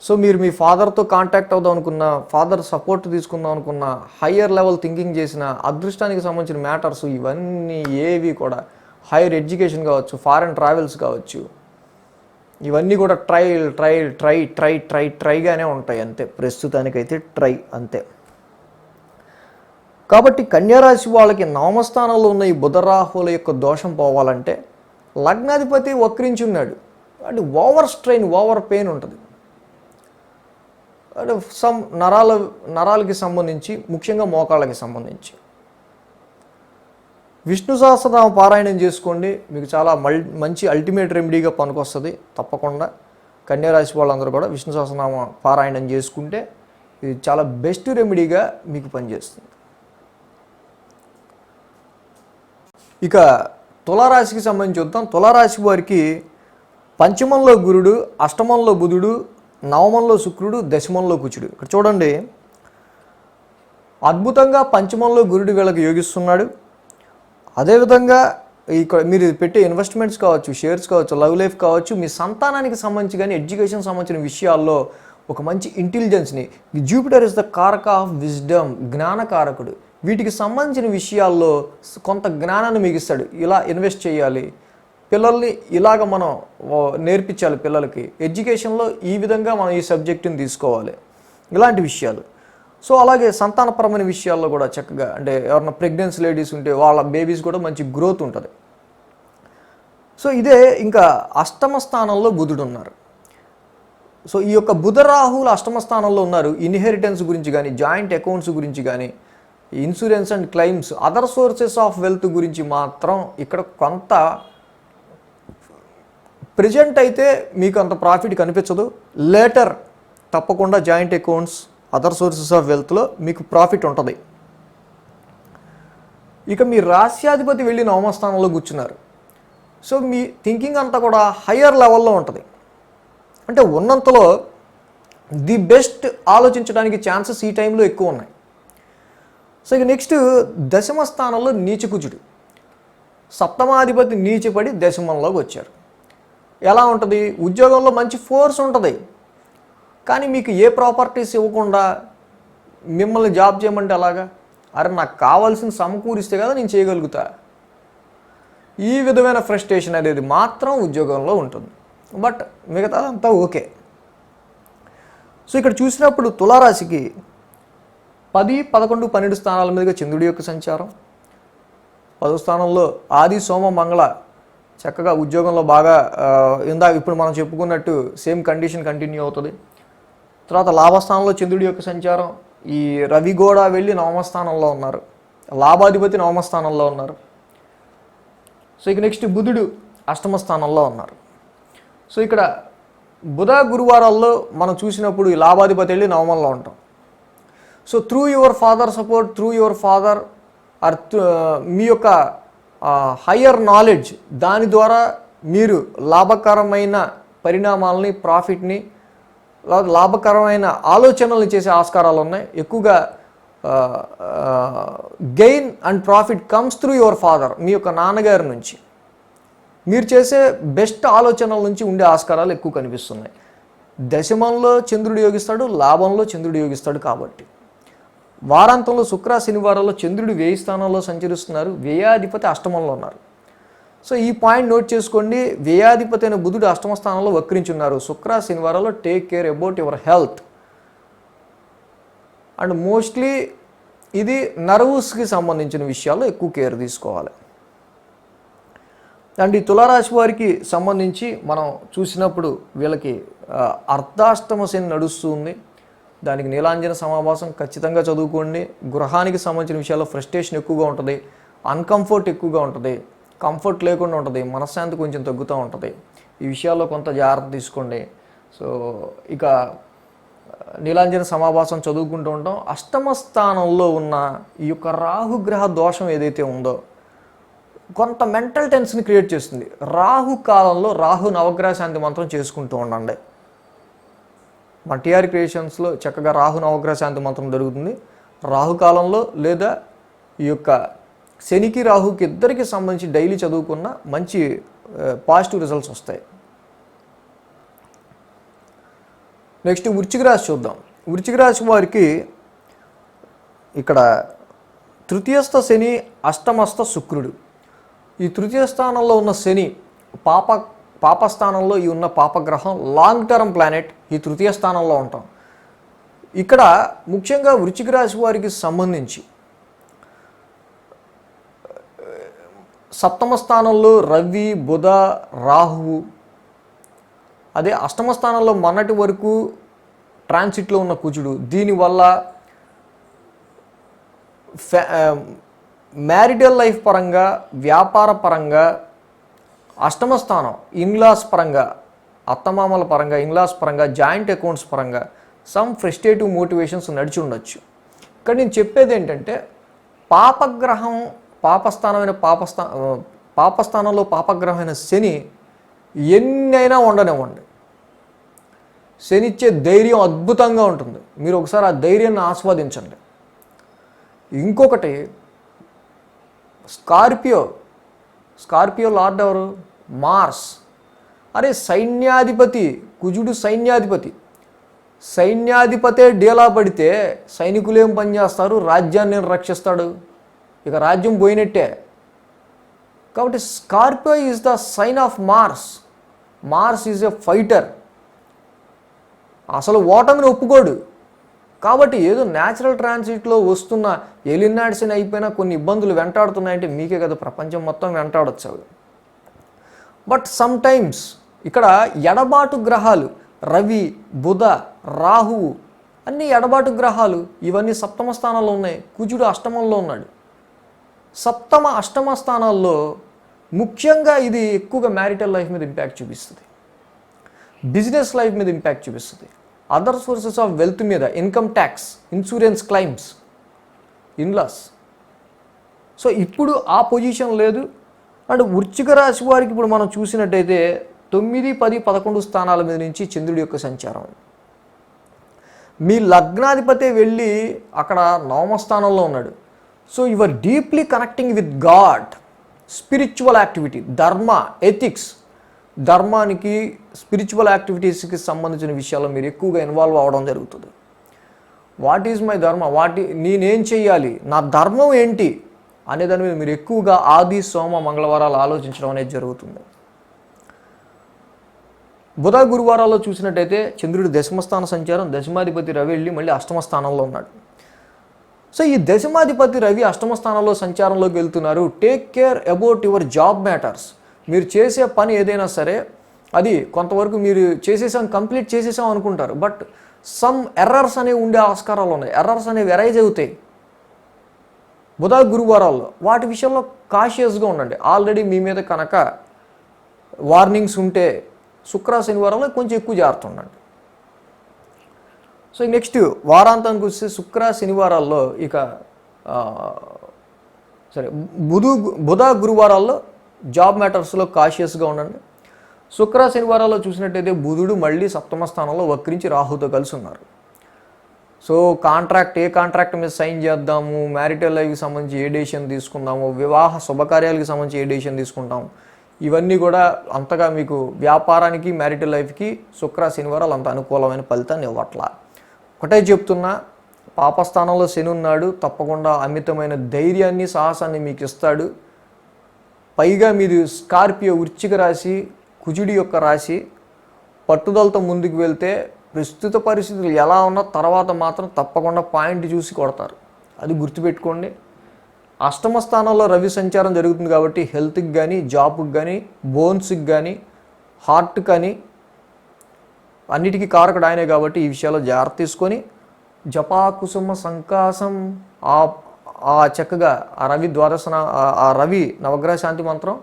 సో మీరు మీ ఫాదర్తో కాంటాక్ట్ అవుదాం అనుకున్న, ఫాదర్ సపోర్ట్ తీసుకుందాం అనుకున్న, హయ్యర్ లెవెల్ థింకింగ్ చేసిన, అదృష్టానికి సంబంధించిన మ్యాటర్స్ ఇవన్నీ ఏవి కూడా హైయర్ ఎడ్యుకేషన్ కావచ్చు, ఫారెన్ ట్రావెల్స్ కావచ్చు, ఇవన్నీ కూడా ట్రైగానే ఉంటాయి అంతే. ప్రస్తుతానికైతే ట్రై అంతే. కాబట్టి కన్యారాశి వాళ్ళకి 9వ స్థానంలో ఉన్న ఈ బుధరాహుల యొక్క దోషం పోవాలంటే లగ్నాధిపతి వక్రించి ఉన్నాడు. అంటే ఓవర్ స్ట్రెయిన్, ఓవర్ పెయిన్ ఉంటుంది. అంటే సమ్ నరాలకి సంబంధించి, ముఖ్యంగా మోకాళ్ళకి సంబంధించి విష్ణు సహస్రనామ పారాయణం చేసుకోండి. మీకు చాలా మంచి అల్టిమేట్ రెమెడీగా పనికొస్తుంది. తప్పకుండా కన్యారాశి వాళ్ళందరూ కూడా విష్ణు సహస్రనామ పారాయణం చేసుకుంటే ఇది చాలా బెస్ట్ రెమెడీగా మీకు పనిచేస్తుంది. ఇక తులారాశికి సంబంధించి చూద్దాం. తులారాశి వారికి పంచమంలో గురుడు, అష్టమంలో బుధుడు, 9మంలో శుక్రుడు, దశమంలో కుజుడు. ఇక్కడ చూడండి, అద్భుతంగా పంచమంలో గురుడు వీళ్ళకి యోగిస్తున్నాడు. అదేవిధంగా ఇక్కడ మీరు పెట్టే ఇన్వెస్ట్మెంట్స్ కావచ్చు, షేర్స్ కావచ్చు, లవ్ లైఫ్ కావచ్చు, మీ సంతానానికి సంబంధించి కానీ ఎడ్యుకేషన్ సంబంధించిన విషయాల్లో ఒక మంచి ఇంటెలిజెన్స్ని, జూపిటర్ ఇస్ ద కారక ఆఫ్ విజ్డమ్, జ్ఞానకారకుడు. వీటికి సంబంధించిన విషయాల్లో కొంత జ్ఞానాన్ని మీకు ఇస్తాడు. ఇలా ఇన్వెస్ట్ చేయాలి, పిల్లల్ని ఇలాగ మనం నేర్పించాలి, పిల్లలకి ఎడ్యుకేషన్లో ఈ విధంగా మనం ఈ సబ్జెక్టుని తీసుకోవాలి, ఇలాంటి విషయాలు. సో అలాగే సంతానపరమైన విషయాల్లో కూడా చక్కగా, అంటే ఎవరైనా ప్రెగ్నెన్సీ లేడీస్ ఉంటే వాళ్ళ బేబీస్ కూడా మంచి గ్రోత్ ఉంటుంది. సో ఇదే ఇంకా అష్టమ స్థానంలో బుధుడు ఉన్నారు. సో ఈ యొక్క బుధ రాహువులు అష్టమ స్థానంలో ఉన్నారు. ఇన్హెరిటెన్స్ గురించి కానీ, జాయింట్ అకౌంట్స్ గురించి కానీ, insurance and claims, other sources of wealth గురించి మాత్రం ఇక్కడ కొంత ప్రెజెంట్ అయితే మీకు అంత ప్రాఫిట్ కనిపించదు. లేటర్ తప్పకుండా joint accounts, other sources of వెల్త్లో మీకు ప్రాఫిట్ ఉంటుంది. ఇక మీ రాశ్యాధిపతి వెళ్ళి నవమ స్థానంలో కూర్చున్నారు. సో మీ థింకింగ్ అంతా కూడా హయ్యర్ లెవెల్లో ఉంటుంది. అంటే ఉన్నంతలో ది బెస్ట్ ఆలోచించడానికి ఛాన్సెస్ ఈ టైంలో ఎక్కువ ఉన్నాయి. సో ఇక నెక్స్ట్ దశమ స్థానంలో నీచకుజుడు, సప్తమాధిపతి నీచపడి దశమంలోకి వచ్చారు. ఎలా ఉంటుంది? ఉద్యోగంలో మంచి ఫోర్స్ ఉంటుంది, కానీ మీకు ఏ ప్రాపర్టీస్ ఇవ్వకుండా మిమ్మల్ని జాబ్ చేయమంటే అలాగా? అరే నాకు కావాల్సిన సమకూరిస్తే కదా నేను చేయగలుగుతా. ఈ విధమైన ఫ్రస్ట్రేషన్ అనేది మాత్రం ఉద్యోగంలో ఉంటుంది. బట్ మిగతాదంతా ఓకే. సో ఇక్కడ చూసినప్పుడు తులారాశికి 10, 11, 12 స్థానాల మీదుగా చంద్రుడి యొక్క సంచారం, 10వ స్థానంలో ఆది సోమ మంగళ చక్కగా ఉద్యోగంలో బాగా ఇప్పుడు మనం చెప్పుకున్నట్టు సేమ్ కండిషన్ కంటిన్యూ అవుతుంది. తర్వాత లాభస్థానంలో చంద్రుడి యొక్క సంచారం, ఈ రవి కూడా వెళ్ళి నవమ స్థానంలో ఉన్నారు, లాభాధిపతి నవమ స్థానంలో ఉన్నారు. సో ఇక నెక్స్ట్ బుధుడు అష్టమ స్థానంలో ఉన్నారు. సో ఇక్కడ బుధ గురువారాల్లో మనం చూసినప్పుడు ఈ లాభాధిపతి వెళ్ళి నవమంలో ఉంటాం. So through your father support, through your father or మీ యొక్క హయ్యర్ నాలెడ్జ్, దాని ద్వారా మీరు లాభకరమైన పరిణామాలని, ప్రాఫిట్ని, లాభకరమైన ఆలోచనలు చేసే ఆస్కారాలు ఉన్నాయి. ఎక్కువగా gain and profit comes through your father, మీ యొక్క నాన్నగారి నుంచి మీరు చేసే బెస్ట్ ఆలోచనల నుంచి ఉండే ఆస్కారాలు ఎక్కువ కనిపిస్తున్నాయి. దశమంలో చంద్రుడు యోగిస్తాడు, లాభంలో చంద్రుడు యోగిస్తాడు. కాబట్టి వారాంతంలో శుక్ర శనివారాల్లో చంద్రుడు వ్యయ స్థానంలో సంచరిస్తున్నారు, వ్యయాధిపతి అష్టమంలో ఉన్నారు. సో ఈ పాయింట్ నోట్ చేసుకోండి. వ్యయాధిపతి అయిన బుధుడు అష్టమ స్థానంలో వక్రించున్నారు. శుక్ర శనివారాల్లో take care about your health. And mostly ఇది నర్వస్కి సంబంధించిన విషయాల్లో ఎక్కువ కేర్ తీసుకోవాలి. అండ్ ఈ తులారాశి వారికి సంబంధించి మనం చూసినప్పుడు వీళ్ళకి అర్ధాష్టమ శని నడుస్తుంది. దానికి నీలాంజన సమాభాసం ఖచ్చితంగా చదువుకోండి. గృహానికి సంబంధించిన విషయాల్లో ఫ్రస్ట్రేషన్ ఎక్కువగా ఉంటుంది, అన్కంఫర్ట్ ఎక్కువగా ఉంటుంది, కంఫర్ట్ లేకుండా ఉంటుంది, మనశ్శాంతి కొంచెం తగ్గుతూ ఉంటుంది. ఈ విషయాల్లో కొంత జాగ్రత్త తీసుకోండి. సో ఇక నీలాంజన సమాభాసం చదువుకుంటూ ఉంటాం. అష్టమ స్థానంలో ఉన్న ఈ యొక్క రాహుగ్రహ దోషం ఏదైతే ఉందో కొంత మెంటల్ టెన్షన్ క్రియేట్ చేస్తుంది. రాహు కాలంలో రాహు నవగ్రహ శాంతి మంత్రం చేసుకుంటూ ఉండండి. మా టీఆర్ క్రియేషన్స్లో చక్కగా రాహు నవగ్రహ శాంతి మంత్రం జరుగుతుంది. రాహుకాలంలో లేదా ఈ యొక్క శనికి రాహుకి ఇద్దరికి సంబంధించి డైలీ చదువుకున్న మంచి పాజిటివ్ రిజల్ట్స్ వస్తాయి. నెక్స్ట్ వృశ్చిక రాశి చూద్దాం. వృశ్చిక రాశి వారికి ఇక్కడ తృతీయస్థ శని, అష్టమస్థ శుక్రుడు. ఈ తృతీయ స్థానంలో ఉన్న శని పాపస్థానంలో ఈ ఉన్న పాపగ్రహం, లాంగ్ టర్మ్ ప్లానెట్. ఈ తృతీయ స్థానంలో ఉంటాం. ఇక్కడ ముఖ్యంగా వృశ్చిక రాశి వారికి సంబంధించి సప్తమ స్థానంలో రవి, బుధ, రాహువు, అదే అష్టమ స్థానంలో మొన్నటి వరకు ట్రాన్సిట్లో ఉన్న కుజుడు. దీనివల్ల మ్యారిటల్ లైఫ్ పరంగా, వ్యాపార పరంగా, అష్టమ స్థానం ఇన్లాస్ పరంగా, అత్తమామల పరంగా, ఇన్లాస్ పరంగా, జాయింట్ అకౌంట్స్ పరంగా సమ్ ఫ్రస్ట్రేటివ్ మోటివేషన్స్ నడిచి ఉండొచ్చు. ఇక్కడ నేను చెప్పేది ఏంటంటే పాపగ్రహం, పాపస్థానంలో పాపగ్రహమైన శని ఎన్నైనా ఉండనివ్వండి, శని ఇచ్చే ధైర్యం అద్భుతంగా ఉంటుంది. మీరు ఒకసారి ఆ ధైర్యాన్ని ఆస్వాదించండి. ఇంకొకటి స్కార్పియో లార్డ్ ఎవరు? మార్స్. అరే సైన్యాధిపతి కుజుడు, సైన్యాధిపతే డేలా పడితే సైనికులు ఏం పనిచేస్తారు? రాజ్యాన్ని రక్షిస్తాడు. ఇక రాజ్యం పోయినట్టే. కాబట్టి Scorpio is the sign of Mars. Mars is a fighter. అసలు ఓటమిని ఒప్పుకోడు, కాబట్టి ఏదో న్యాచురల్ ట్రాన్సిట్లో వస్తున్న ఎలినాడ్స్ని అయిపోయినా కొన్ని ఇబ్బందులు వెంటాడుతున్నాయంటే మీకే కదా ప్రపంచం మొత్తం వెంటాడొచ్చు అవి. బట్ సమ్ టైమ్స్ ఇక్కడ ఎడబాటు గ్రహాలు రవి, బుధ, రాహువు అన్ని ఎడబాటు గ్రహాలు, ఇవన్నీ సప్తమ స్థానాల్లో ఉన్నాయి. కుజుడు అష్టమంలో ఉన్నాడు. సప్తమ అష్టమ స్థానాల్లో ముఖ్యంగా ఇది ఎక్కువగా మ్యారిటల్ లైఫ్ మీద ఇంపాక్ట్ చూపిస్తుంది, బిజినెస్ లైఫ్ మీద ఇంపాక్ట్ చూపిస్తుంది, అదర్ సోర్సెస్ ఆఫ్ వెల్త్ మీద, income tax, insurance claims, in-laws. So ఇప్పుడు ఆ పొజిషన్ లేదు. అండ్ వృశ్చిక రాశి వారికి ఇప్పుడు మనం చూసినట్టయితే 9, 10, 11 స్థానాల మీద నుంచి చంద్రుడి యొక్క సంచారం. మీ లగ్నాధిపతి వెళ్ళి అక్కడ నవమ స్థానంలో ఉన్నాడు. So you are deeply connecting with God, spiritual activity, dharma, ethics, ధర్మానికి, స్పిరిచువల్ యాక్టివిటీస్కి సంబంధించిన విషయాల్లో మీరు ఎక్కువగా ఇన్వాల్వ్ అవ్వడం జరుగుతుంది. వాట్ ఈజ్ మై ధర్మ, నేనేం చేయాలి, నా ధర్మం ఏంటి అనే దాని మీద మీరు ఎక్కువగా ఆది, సోమ, మంగళవారాలు ఆలోచించడం అనేది జరుగుతుంది. బుధ, గురువారాల్లో చూసినట్టయితే చంద్రుడి దశమస్థాన సంచారం, దశమాధిపతి రవి వెళ్ళి మళ్ళీ అష్టమ స్థానంలో ఉన్నాడు. సో ఈ దశమాధిపతి రవి అష్టమ స్థానంలో సంచారంలోకి వెళ్తున్నారు. Take care about your job matters. మీరు చేసే పని ఏదైనా సరే అది కొంతవరకు మీరు కంప్లీట్ చేసేసాం అనుకుంటారు. బట్ సమ్ ఎర్రర్స్ అనేవి ఉండే ఆస్కారాలు ఉన్నాయి. ఎర్రర్స్ అనేవి ఎరైజ్ అవుతాయి బుధ, గురువారాల్లో. వాటి విషయంలో కాషియస్గా ఉండండి. ఆల్రెడీ మీ మీద కనుక వార్నింగ్స్ ఉంటే శుక్ర, శనివారంలో కొంచెం ఎక్కువ జాగ్రత్త ఉండండి. సో నెక్స్ట్ వారాంతానికి వస్తే శుక్ర, శనివారాల్లో ఇక బుధ, గురువారాల్లో జాబ్ మ్యాటర్స్లో కాషియస్గా ఉండండి. శుక్ర, శనివారాల్లో చూసినట్టయితే బుధుడు మళ్ళీ సప్తమ స్థానంలో వక్రించి రాహుతో కలిసి ఉన్నారు. సో ఏ కాంట్రాక్ట్ మీద సైన్ చేద్దాము, మ్యారిటల్ లైఫ్కి సంబంధించి ఏ డెసిషన్ తీసుకుందాము, వివాహ శుభకార్యాలకు సంబంధించి ఏ డెసిషన్ తీసుకుంటాము, ఇవన్నీ కూడా అంతగా మీకు వ్యాపారానికి, మ్యారిటల్ లైఫ్కి శుక్ర, శనివారాలు అంత అనుకూలమైన ఫలితాన్ని ఇవ్వట్లా. ఒకటే చెప్తున్నా, పాపస్థానంలో శని ఉన్నాడు, తప్పకుండా అమితమైన ధైర్యాన్ని, సాహసాన్ని మీకు ఇస్తాడు. పైగా మీది స్కార్పియో, వృశ్చిక రాశి, కుజుడి యొక్క రాశి. పట్టుదలతో ముందుకు వెళ్తే ప్రస్తుత పరిస్థితులు ఎలా ఉన్నా తర్వాత మాత్రం తప్పకుండా పాయింట్ చూసి కొడతారు. అది గుర్తుపెట్టుకోండి. అష్టమ స్థానంలో రవి సంచారం జరుగుతుంది కాబట్టి హెల్త్కి కానీ, జాబ్కి కానీ, బోన్స్కి కానీ, హార్ట్ కానీ అన్నిటికీ కారకుడు ఆయనే కాబట్టి ఈ విషయాల్లో జాగ్రత్త తీసుకొని జపాకుసుమ సంకాసం చక్కగా ఆ రవి నవగ్రహ శాంతి మంత్రం,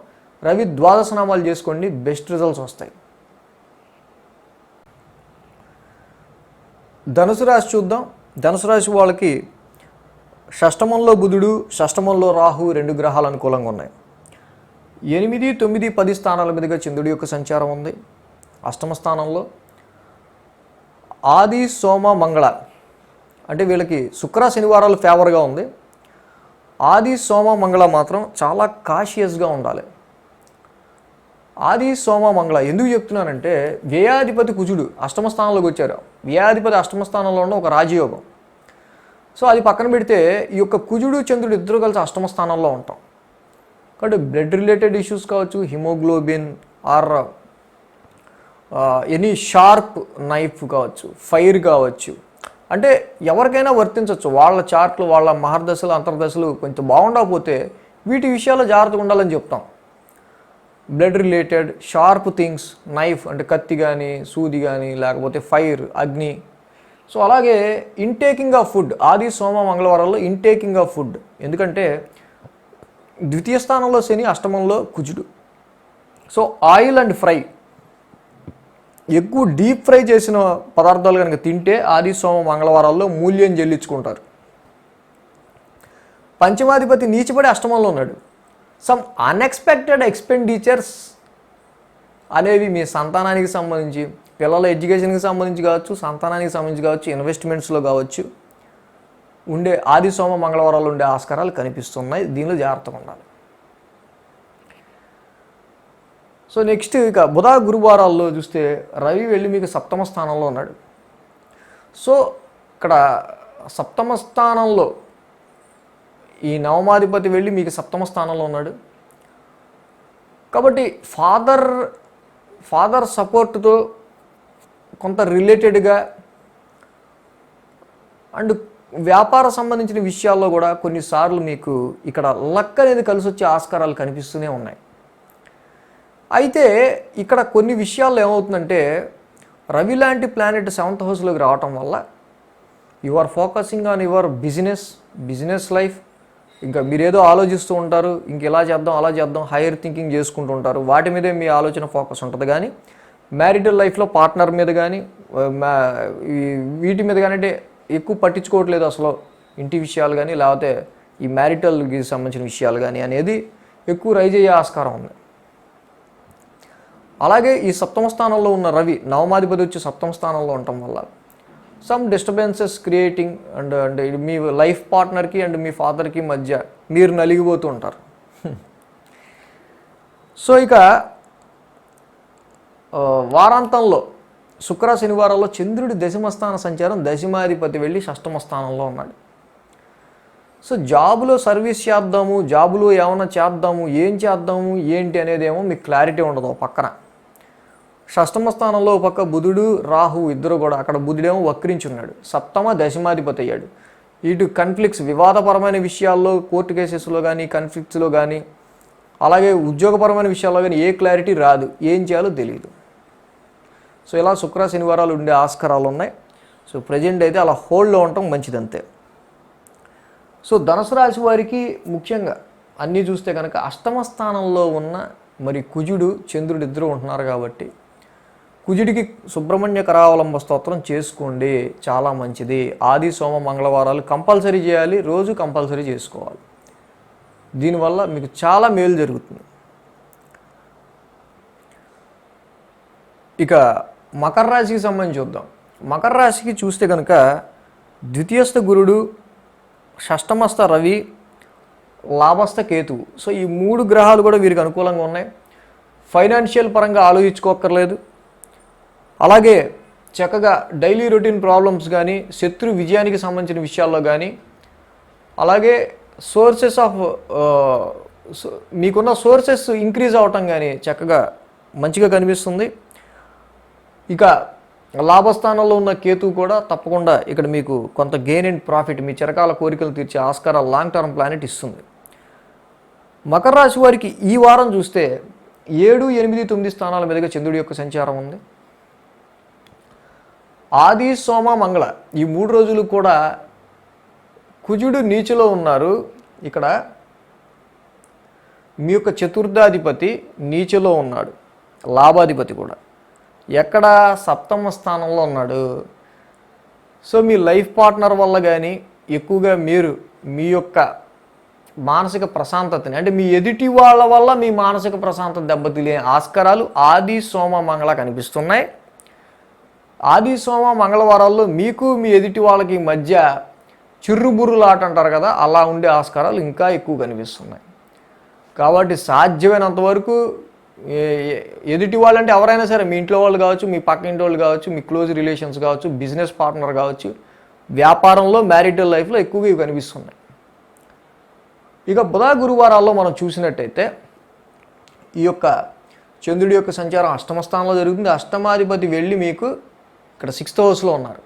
రవి ద్వాదశనామాలు చేసుకోండి, బెస్ట్ రిజల్ట్స్ వస్తాయి. ధనుసు రాశి చూద్దాం. ధనుసు రాశి వాళ్ళకి షష్టమంలో బుధుడు, షష్టమంలో రాహు, 2 గ్రహాలు అనుకూలంగా ఉన్నాయి. 8, 9, 10 స్థానాల మీదుగా చంద్రుడి యొక్క సంచారం ఉంది. అష్టమ స్థానంలో ఆది, సోమ, మంగళ అంటే వీళ్ళకి శుక్ర, శనివారాలు ఫేవర్గా ఉంది. ఆది, సోమ, మంగళ మాత్రం చాలా కాషియస్గా ఉండాలి. ఆది, సోమ, మంగళ ఎందుకు చెప్తున్నానంటే వ్యయాధిపతి కుజుడు అష్టమ స్థానంలోకి వచ్చారు. వ్యయాధిపతి అష్టమ స్థానంలో ఉన్న ఒక రాజయోగం. సో అది పక్కన పెడితే ఈ యొక్క కుజుడు, చంద్రుడు ఇద్దరు కలిసి అష్టమ స్థానంలో ఉంటాం. కాబట్టి బ్లడ్ రిలేటెడ్ ఇష్యూస్ కావచ్చు, haemoglobin or any sharp knife కావచ్చు, ఫైర్ కావచ్చు, అంటే ఎవరికైనా వర్తించవచ్చు. వాళ్ళ చార్ట్లు, వాళ్ళ మహర్దశలు, అంతర్దశలు కొంచెం బాగుండకపోతే వీటి విషయాల్లో జాగ్రత్తగా ఉండాలని చెప్తాం. Blood related sharp things, knife అంటే కత్తి కానీ, సూది కానీ, లేకపోతే ఫైర్, అగ్ని. సో అలాగే ఇంటేకింగ్ ఆఫ్ ఫుడ్, ఆది, సోమ, మంగళవారాల్లో ఇంటేకింగ్ ఆఫ్ ఫుడ్. ఎందుకంటే ద్వితీయ స్థానంలో శని, అష్టమంలో కుజుడు. సో ఆయిల్ అండ్ ఫ్రై, ఎక్కువ డీప్ ఫ్రై చేసిన పదార్థాలు కనుక తింటే ఆది, సోమ, మంగళవారాల్లో మూల్యం చెల్లించుకుంటారు. పంచమాధిపతి నీచబడి అష్టమంలో ఉన్నాడు. సమ్ అన్ఎక్స్పెక్టెడ్ ఎక్స్పెండిచర్స్ అనేవి మీ సంతానానికి సంబంధించి, పిల్లల ఎడ్యుకేషన్కి సంబంధించి కావచ్చు, సంతానానికి సంబంధించి కావచ్చు, ఇన్వెస్ట్మెంట్స్లో కావచ్చు ఉండే ఆది, సోమ, మంగళవారాలు ఉండే ఆస్కారాలు కనిపిస్తున్నాయి. దీనిలో జాగ్రత్తగా ఉండాలి. సో నెక్స్ట్ ఇక బుధ, గురువారాల్లో చూస్తే రవి వెళ్ళి మీకు సప్తమ స్థానంలో ఉన్నాడు. సో ఇక్కడ సప్తమ స్థానంలో ఈ నవమాధిపతి వెళ్ళి మీకు సప్తమ స్థానంలో ఉన్నాడు. కాబట్టి ఫాదర్ సపోర్ట్తో కొంత రిలేటెడ్గా అండ్ వ్యాపార సంబంధించిన విషయాల్లో కూడా కొన్నిసార్లు మీకు ఇక్కడ లక్ అనేది కలిసి వచ్చే ఆస్కారాలు కనిపిస్తూనే ఉన్నాయి. అయితే ఇక్కడ కొన్ని విషయాల్లో ఏమవుతుందంటే రవి లాంటి ప్లానెట్ 7th హౌస్లోకి రావటం వల్ల you are focusing on your business life. ఇంకా మీరేదో ఆలోచిస్తూ ఉంటారు, ఇంక ఇలా చేద్దాం అలా చేద్దాం, హైయర్ థింకింగ్ చేసుకుంటూ ఉంటారు. వాటి మీదే మీ ఆలోచన ఫోకస్ ఉంటుంది. కానీ మ్యారిటల్ లైఫ్లో పార్ట్నర్ మీద కానీ వీటి మీద కానీ అంటే ఎక్కువ పట్టించుకోవట్లేదు అసలు. ఇంటి విషయాలు కానీ లేకపోతే ఈ మ్యారిటల్కి సంబంధించిన విషయాలు కానీ అనేది ఎక్కువ రైజ్ అయ్యే ఆస్కారం ఉంది. అలాగే ఈ 7వ స్థానంలో ఉన్న రవి, నవమాధిపతి వచ్చి 7వ స్థానంలో ఉండటం వల్ల సమ్ డిస్టర్బెన్సెస్ క్రియేటింగ్ అండ్ మీ లైఫ్ పార్ట్నర్కి అండ్ మీ ఫాదర్కి మధ్య మీరు నలిగిపోతూ ఉంటారు. సో ఇక వారాంతంలో శుక్ర శనివారాల్లో చంద్రుడి దశమస్థాన సంచారం, దశమాధిపతి వెళ్ళి 6వ స్థానంలో ఉన్నాడు. సో జాబులో సర్వీస్ చేద్దాము, జాబులో ఏమైనా చేద్దాము, ఏం చేద్దాము ఏంటి అనేది ఏమో మీకు క్లారిటీ ఉండదు. పక్కన 6వ స్థానంలో పక్క బుధుడు రాహు ఇద్దరు కూడా, అక్కడ బుధుడేమో వక్రించున్నాడు, 7వ దశమాధిపతి అయ్యాడు. ఇటు కన్ఫ్లిక్ట్స్, వివాదపరమైన విషయాల్లో, కోర్టు కేసెస్లో కానీ కన్ఫ్లిక్ట్స్లో కానీ అలాగే ఉద్యోగపరమైన విషయాల్లో కానీ ఏ క్లారిటీ రాదు, ఏం చేయాలో తెలియదు. సో ఇలా శుక్ర శనివారాలు ఉండే ఆస్కారాలు ఉన్నాయి. సో ప్రజెంట్ అయితే అలా హోల్డ్లో ఉండటం మంచిదంతే. సో ధనుసు రాశి వారికి ముఖ్యంగా అన్నీ చూస్తే కనుక 8వ స్థానంలో ఉన్న మరి కుజుడు చంద్రుడు ఇద్దరు ఉంటున్నారు కాబట్టి కుజుడికి సుబ్రహ్మణ్య కరావలంబ స్తోత్రం చేసుకోండి, చాలా మంచిది. ఆది సోమ మంగళవారాలు కంపల్సరీ చేయాలి, రోజు కంపల్సరీ చేసుకోవాలి. దీనివల్ల మీకు చాలా మేలు జరుగుతుంది. ఇక మకర రాశికి సంబంధించి చూద్దాం. మకర రాశికి చూస్తే కనుక ద్వితీయస్థ గురుడు, షష్టమస్థ రవి, లాభస్థ కేతువు. సో ఈ 3 గ్రహాలు కూడా వీరికి అనుకూలంగా ఉన్నాయి. ఫైనాన్షియల్ పరంగా ఆలోచించుకోక్కర్లేదు. అలాగే చక్కగా డైలీ రొటీన్ ప్రాబ్లమ్స్ కానీ, శత్రు విజయానికి సంబంధించిన విషయాల్లో కానీ, అలాగే సోర్సెస్ ఆఫ్ మీకున్న సోర్సెస్ ఇంక్రీజ్ అవటం కానీ చక్కగా మంచిగా కనిపిస్తుంది. ఇక లాభస్థానంలో ఉన్న కేతువు కూడా తప్పకుండా ఇక్కడ మీకు కొంత గెయిన్ అండ్ ప్రాఫిట్, మీ చిరకాల కోరికలు తీర్చే ఆస్కారాలు లాంగ్ టర్మ్ ప్లానెట్ ఇస్తుంది. మకర రాశి వారికి ఈ వారం చూస్తే 7, 8, 9 స్థానాల మీదుగా చంద్రుడి యొక్క సంచారం ఉంది. ఆది సోమ మంగళ ఈ 3 రోజులు కూడా కుజుడు నీచులో ఉన్నారు. ఇక్కడ మీ యొక్క చతుర్థాధిపతి నీచులో ఉన్నాడు, లాభాధిపతి కూడా ఎక్కడ 7వ స్థానంలో ఉన్నాడు. సో మీ లైఫ్ పార్ట్నర్ వల్ల కానీ ఎక్కువగా మీరు మీ యొక్క మానసిక ప్రశాంతతని, అంటే మీ ఎదుటి వాళ్ళ వల్ల మీ మానసిక ప్రశాంతత దెబ్బతిలే ఆస్కారాలు ఆది సోమ మంగళ కనిపిస్తున్నాయి. ఆది సోమ మంగళవారాల్లో మీకు మీ ఎదుటి వాళ్ళకి మధ్య చిర్రుబుర్రులాట అంటారు కదా, అలా ఉండే ఆస్కారాలు ఇంకా ఎక్కువ కనిపిస్తున్నాయి. కాబట్టి సాధ్యమైనంత వరకు ఎదుటి వాళ్ళంటే ఎవరైనా సరే, మీ ఇంట్లో వాళ్ళు కావచ్చు, మీ పక్క ఇంటి వాళ్ళు కావచ్చు, మీ క్లోజ్ రిలేషన్స్ కావచ్చు, బిజినెస్ పార్ట్నర్ కావచ్చు, వ్యాపారంలో మ్యారిటల్ లైఫ్లో ఎక్కువగా ఇవి కనిపిస్తున్నాయి. ఇక బుధ గురువారాల్లో మనం చూసినట్టయితే ఈ యొక్క చంద్రుడి యొక్క సంచారం 8వ స్థానంలో జరుగుతుంది. అష్టమాధిపతి వెళ్ళి మీకు ఇక్కడ 6th హౌస్లో ఉన్నారు.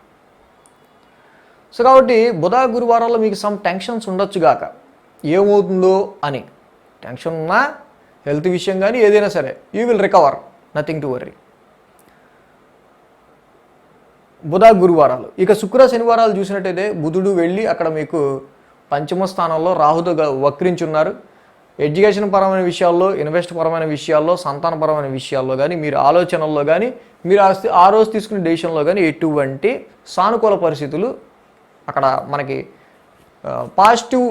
సో కాబట్టి బుధ గురువారాల్లో మీకు సమ్ టెన్షన్స్ ఉండొచ్చు గాక, ఏమవుతుందో అని. టెన్షన్ ఉన్నా హెల్త్ విషయం కానీ ఏదైనా సరే you will recover, nothing to worry. బుధ గురువారాలు. ఇక శుక్ర శనివారాలు చూసినట్టయితే బుధుడు వెళ్ళి అక్కడ మీకు 5వ స్థానంలో రాహుతో వక్రించున్నారు. ఎడ్యుకేషన్ పరమైన విషయాల్లో, ఇన్వెస్ట్ పరమైన విషయాల్లో, సంతానపరమైన విషయాల్లో కానీ, మీరు ఆలోచనల్లో కానీ, మీరు ఆ రోజు తీసుకునే డెసిషన్లో కానీ ఎటువంటి సానుకూల పరిస్థితులు అక్కడ మనకి పాజిటివ్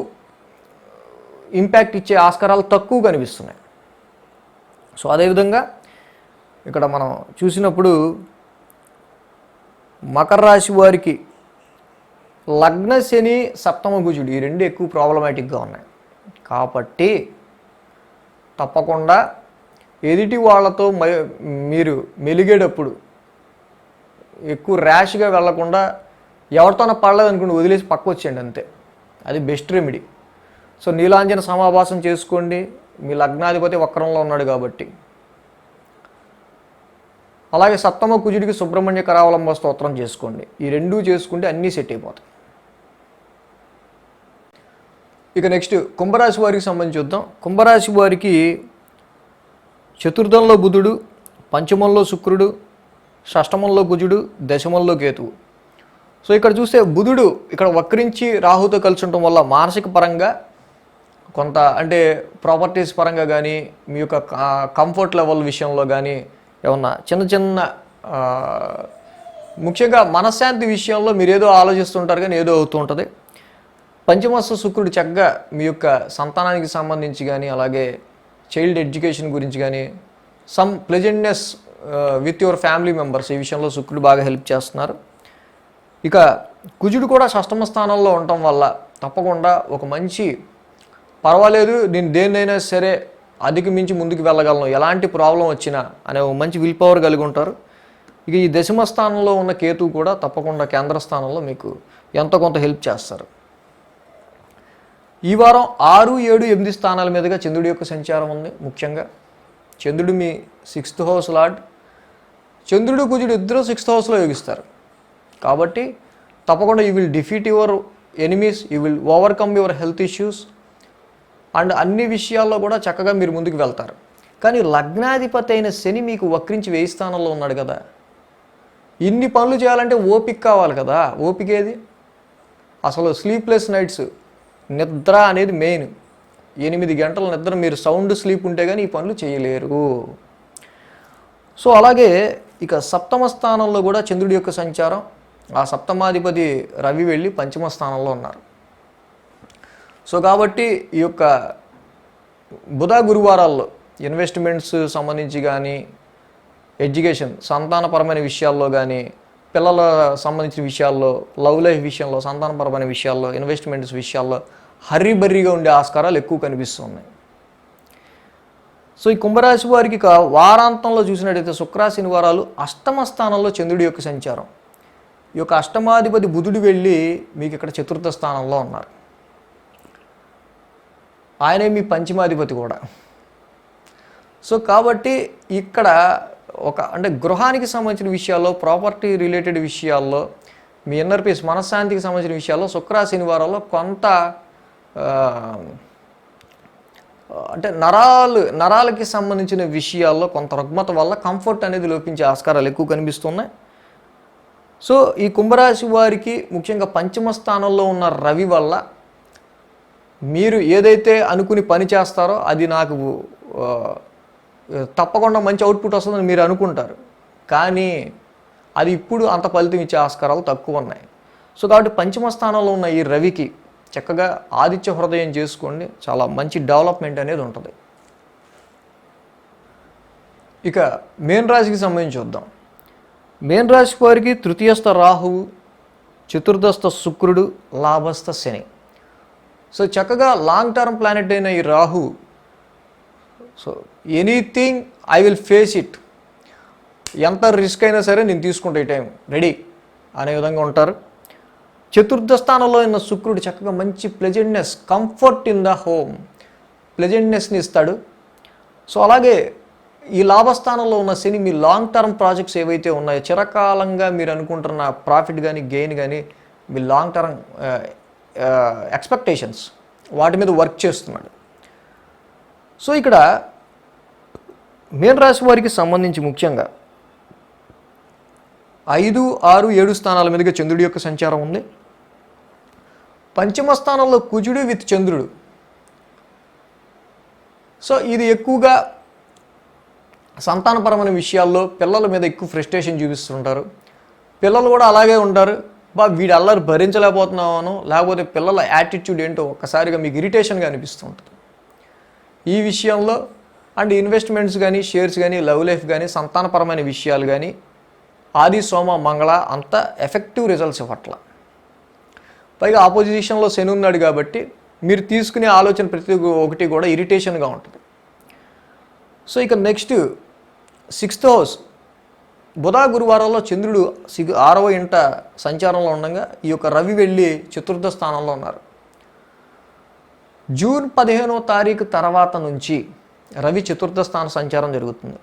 ఇంపాక్ట్ ఇచ్చే ఆస్కారాలు తక్కువ కనిపిస్తున్నాయి. సో అదేవిధంగా ఇక్కడ మనం చూసినప్పుడు మకర రాశి వారికి లగ్న శని, 7వ కుజుడు ఈ 2 ఎక్కువ ప్రాబ్లమాటిక్గా ఉన్నాయి. కాబట్టి తప్పకుండా ఎదుటి వాళ్ళతో మీరు మెలిగేటప్పుడు ఎక్కువ ర్యాష్గా వెళ్లకుండా, ఎవరితోనో పడలేదు అనుకోండి వదిలేసి పక్క వచ్చేయండి అంతే, అది బెస్ట్ రెమెడీ. సో నీలాంజన సమాభాసం చేసుకోండి, మీ లగ్నాధిపతి వక్రంలో ఉన్నాడు కాబట్టి. అలాగే 7వ కుజుడికి సుబ్రహ్మణ్య కరావలంబ స్తోత్రం చేసుకోండి. ఈ 2 చేసుకుంటే అన్నీ సెట్ అయిపోతాయి. ఇక నెక్స్ట్ కుంభరాశి వారికి సంబంధించి చూద్దాం. కుంభరాశి వారికి చతుర్థంలో బుధుడు, పంచమంలో శుక్రుడు, షష్టమంలో కుజుడు, దశమంలో కేతువు. సో ఇక్కడ చూస్తే బుధుడు ఇక్కడ వక్రించి రాహుతో కలిసి ఉండటం వల్ల మానసిక పరంగా కొంత అంటే ప్రాపర్టీస్ పరంగా కానీ మీ యొక్క కంఫర్ట్ లెవెల్ విషయంలో కానీ ఏమన్నా చిన్న చిన్న ముఖ్యంగా మనశ్శాంతి విషయంలో మీరు ఏదో ఆలోచిస్తుంటారు కానీ ఏదో అవుతూ ఉంటుంది. పంచమస్త శుక్రుడు చక్కగా మీ యొక్క సంతానానికి సంబంధించి కానీ అలాగే చైల్డ్ ఎడ్యుకేషన్ గురించి కానీ some pleasantness with your family members ఈ విషయంలో శుక్రుడు బాగా హెల్ప్ చేస్తున్నారు. ఇక కుజుడు కూడా షష్టమ స్థానంలో ఉండటం వల్ల తప్పకుండా ఒక మంచి పర్వాలేదు నేను దేన్నైనా సరే అధిగమించి ముందుకు వెళ్ళగలను ఎలాంటి ప్రాబ్లం వచ్చినా అనే ఒక మంచి విల్ పవర్ కలిగి ఉంటారు. ఇక ఈ దశమ స్థానంలో ఉన్న కేతువు కూడా తప్పకుండా కేంద్ర స్థానంలో మీకు ఎంతో కొంత హెల్ప్ చేస్తారు. ఈ వారం 6, 7, 8 స్థానాల మీదుగా చంద్రుడి యొక్క సంచారం ఉంది. ముఖ్యంగా చంద్రుడు మీ 6th హౌస్ లార్డ్. చంద్రుడు కుజుడు ఇద్దరు 6th హౌస్లో యోగిస్తారు కాబట్టి తప్పకుండా you will defeat your enemies, you will overcome your health issues and అన్ని విషయాల్లో కూడా చక్కగా మీరు ముందుకు వెళ్తారు. కానీ లగ్నాధిపతి అయిన శని మీకు వక్రించి 1000 స్థానంలో ఉన్నాడు కదా, ఇన్ని పనులు చేయాలంటే ఓపిక కావాలి కదా. ఓపిక ఏది? అసలు స్లీప్లెస్ నైట్స్, నిద్ర అనేది మెయిన్. 8 గంటల నిద్ర, మీరు సౌండ్ స్లీప్ ఉంటే కానీ ఈ పనులు చేయలేరు. సో అలాగే ఇక సప్తమ స్థానంలో కూడా చంద్రుడి యొక్క సంచారం, ఆ సప్తమాధిపతి రవి వెళ్ళి పంచమ స్థానంలో ఉన్నారు. సో కాబట్టి ఈ యొక్క బుధ గురువారాల్లో ఇన్వెస్ట్మెంట్స్ సంబంధించి కానీ ఎడ్యుకేషన్ సంతానపరమైన విషయాల్లో కానీ పిల్లల సంబంధించిన విషయాల్లో లవ్ లైఫ్ విషయంలో సంతానపరమైన విషయాల్లో ఇన్వెస్ట్మెంట్స్ విషయాల్లో హర్రీబర్రీగా ఉండే ఆస్కారాలు ఎక్కువ కనిపిస్తున్నాయి. సో ఈ కుంభరాశి వారికి వారాంతంలో చూసినట్టయితే శుక్ర శనివారాలు అష్టమ స్థానంలో చంద్రుడి యొక్క సంచారం. ఈ యొక్క అష్టమాధిపతి బుధుడు వెళ్ళి మీకు ఇక్కడ 4th స్థానంలో ఉన్నారు. ఆయనే మీ పంచమాధిపతి కూడా. సో కాబట్టి ఇక్కడ అంటే గృహానికి సంబంధించిన విషయాల్లో ప్రాపర్టీ రిలేటెడ్ విషయాల్లో మీ ఇన్నర్ పీస్ మనశ్శాంతికి సంబంధించిన విషయాల్లో శుక్ర శనివారాల్లో కొంత అంటే నరాలకి సంబంధించిన విషయాల్లో కొంత రుగ్మత వల్ల కంఫర్ట్ అనేది లోపించే ఆస్కారాలు ఎక్కువ కనిపిస్తున్నాయి. సో ఈ కుంభరాశి వారికి ముఖ్యంగా పంచమ స్థానంలో ఉన్న రవి వల్ల మీరు ఏదైతే అనుకుని పని చేస్తారో అది నాకు తప్పకుండా మంచి అవుట్పుట్ వస్తుందని మీరు అనుకుంటారు, కానీ అది ఇప్పుడు అంత ఫలితం ఇచ్చే ఆస్కారాలు తక్కువ ఉన్నాయి. సో కాబట్టి పంచమ స్థానంలో ఉన్న ఈ రవికి చక్కగా ఆదిత్య హృదయం చేసుకోండి, చాలా మంచి డెవలప్మెంట్ అనేది ఉంటుంది. ఇక మేన్ రాశికి సంబంధించి చూద్దాం. మేన్ రాశి వారికి 3స్థ రాహువు, 4థస్థ శుక్రుడు, లాభస్థ శని. సో చక్కగా లాంగ్ టర్మ్ ప్లానెట్ అయిన ఈ Rahu so anything I will face it, ఎంత రిస్క్ అయినా సరే నేను తీసుకుంటే ఈ టైం రెడీ అనే విధంగా ఉంటారు. 4th స్థానంలో ఉన్న శుక్రుడు చక్కగా మంచి pleasantness, comfort in the home, ప్లెజెంట్నెస్ని ఇస్తాడు. సో అలాగే ఈ లాభస్థానంలో ఉన్న శని మీ లాంగ్ టర్మ్ ప్రాజెక్ట్స్ ఏవైతే ఉన్నాయో చిరకాలంగా మీరు అనుకుంటున్న ప్రాఫిట్ కానీ గెయిన్ కానీ మీ లాంగ్ టర్మ్ ఎక్స్పెక్టేషన్స్ వాటి మీద వర్క్ చేస్తున్నాడు. సో ఇక్కడ మేన్ రాశి వారికి సంబంధించి ముఖ్యంగా 5, 6, 7 స్థానాల మీదుగా చంద్రుడి యొక్క సంచారం ఉంది. పంచమ స్థానంలో కుజుడు విత్ చంద్రుడు. సో ఇది ఎక్కువగా సంతానపరమైన విషయాల్లో పిల్లల మీద ఎక్కువ ఫ్రస్ట్రేషన్ చూపిస్తుంటారు. పిల్లలు కూడా అలాగే ఉంటారు, వీడు అల్లరి భరించలేకపోతున్నామనో లేకపోతే పిల్లల యాటిట్యూడ్ ఏంటో ఒక్కసారిగా మీకు ఇరిటేషన్గా అనిపిస్తుంటుంది. ఈ విషయంలో అండ్ ఇన్వెస్ట్మెంట్స్ కానీ షేర్స్ కానీ లవ్ లైఫ్ కానీ సంతానపరమైన విషయాలు కానీ ఆది సోమ మంగళ అంత ఎఫెక్టివ్ రిజల్ట్స్ ఇవ్వట్ల. పైగా ఆపోజిషన్లో శని ఉన్నాడు కాబట్టి మీరు తీసుకునే ఆలోచన ప్రతి ఒక్కటి కూడా ఇరిటేషన్గా ఉంటుంది. సో ఇక నెక్స్ట్ 6th హౌస్ బుధ గురువారంలో చంద్రుడు 6వ ఇంట సంచారంలో ఉండగా ఈ యొక్క రవి వెళ్ళి 4th స్థానంలో ఉన్నారు. జూన్ 15వ తారీఖు తర్వాత నుంచి రవి 4th స్థాన సంచారం జరుగుతుంది.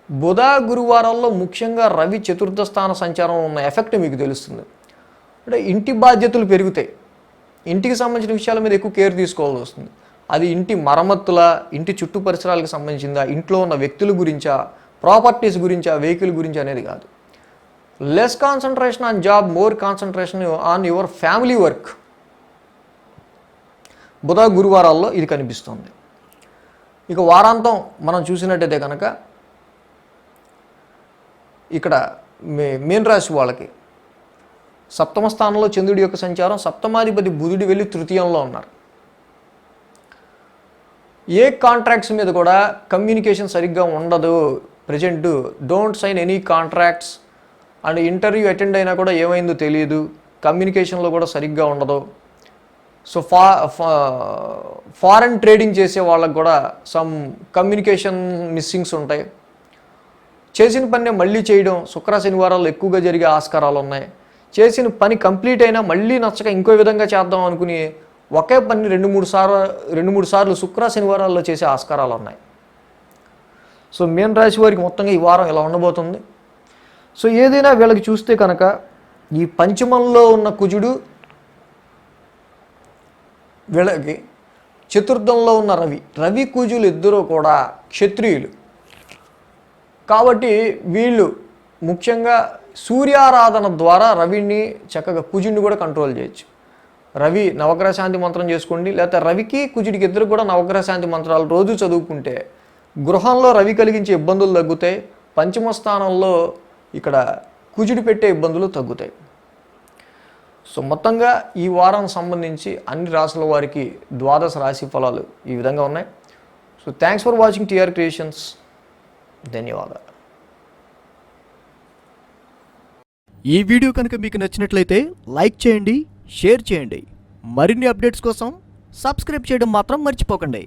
బుధ గురువారాల్లో ముఖ్యంగా రవి 4th స్థాన సంచారం ఉన్న ఎఫెక్ట్ మీకు తెలుస్తుంది. అంటే ఇంటి బాధ్యతలు పెరుగుతాయి, ఇంటికి సంబంధించిన విషయాల మీద ఎక్కువ కేర్ తీసుకోవాల్సి వస్తుంది. అది ఇంటి మరమ్మతుల, ఇంటి చుట్టూ పరిసరాలకు సంబంధించిందా, ఇంట్లో ఉన్న వ్యక్తుల గురించా, ప్రాపర్టీస్ గురించా, వెహికల్ గురించి అనేది కాదు. Less concentration on job, more concentration on your family work. బుధ గురువారాల్లో ఇది కనిపిస్తుంది. ఇక వారాంతం మనం చూసినట్టయితే కనుక ఇక్కడ మీన రాశి వాళ్ళకి సప్తమ స్థానంలో చంద్రుడి యొక్క సంచారం, సప్తమాధిపతి బుధుడు వెళ్ళి తృతీయంలో ఉన్నారు. ఏ కాంట్రాక్ట్స్ మీద కూడా కమ్యూనికేషన్ సరిగ్గా ఉండదు. Present don't sign any contracts. And interview attend అయినా కూడా ఏమైందో తెలియదు, కమ్యూనికేషన్లో కూడా సరిగ్గా ఉండదు. సో ఫారెన్ ట్రేడింగ్ చేసే వాళ్ళకు కూడా సమ్ కమ్యూనికేషన్ మిస్సింగ్స్ ఉంటాయి. చేసిన పని మళ్ళీ చేయడం శుక్ర శనివారాల్లో ఎక్కువగా జరిగే ఆస్కారాలు ఉన్నాయి. చేసిన పని కంప్లీట్ అయినా మళ్ళీ నచ్చక ఇంకో విధంగా చేద్దాం అనుకుని ఒకే పని రెండు మూడు సార్లు శుక్ర శనివారాల్లో చేసే ఆస్కారాలు ఉన్నాయి. సో మీన రాశి వారికి మొత్తంగా ఈ వారం ఇలా ఉండబోతుంది. సో ఏదైనా వీళ్ళకి చూస్తే కనుక ఈ పంచమంలో ఉన్న కుజుడు, వీళ్ళకి చతుర్థంలో ఉన్న రవి కుజులు ఇద్దరూ కూడా క్షత్రియులు కాబట్టి వీళ్ళు ముఖ్యంగా సూర్యారాధన ద్వారా రవిని చక్కగా కుజుడిని కూడా కంట్రోల్ చేయొచ్చు. రవి నవగ్రహ శాంతి మంత్రం చేసుకోండి, లేకపోతే రవికి కుజుడికి ఇద్దరు కూడా నవగ్రహ శాంతి మంత్రాలు రోజు చదువుకుంటే గృహంలో రవి కలిగించే ఇబ్బందులు తగ్గుతాయి. పంచమ స్థానంలో ఇక్కడ కుజుడు పెట్టే ఇబ్బందులు తగ్గుతాయి. సో మొత్తంగా ఈ వారం సంబంధించి అన్ని రాశుల వారికి ద్వాదశ రాశి ఫలాలు ఈ విధంగా ఉన్నాయి. So thanks for watching TR creations. ధన్యవాదాలు. ఈ వీడియో కనుక మీకు నచ్చినట్లయితే లైక్ చేయండి, షేర్ చేయండి. మరిన్ని అప్డేట్స్ కోసం సబ్స్క్రైబ్ చేయడం మాత్రం మర్చిపోకండి.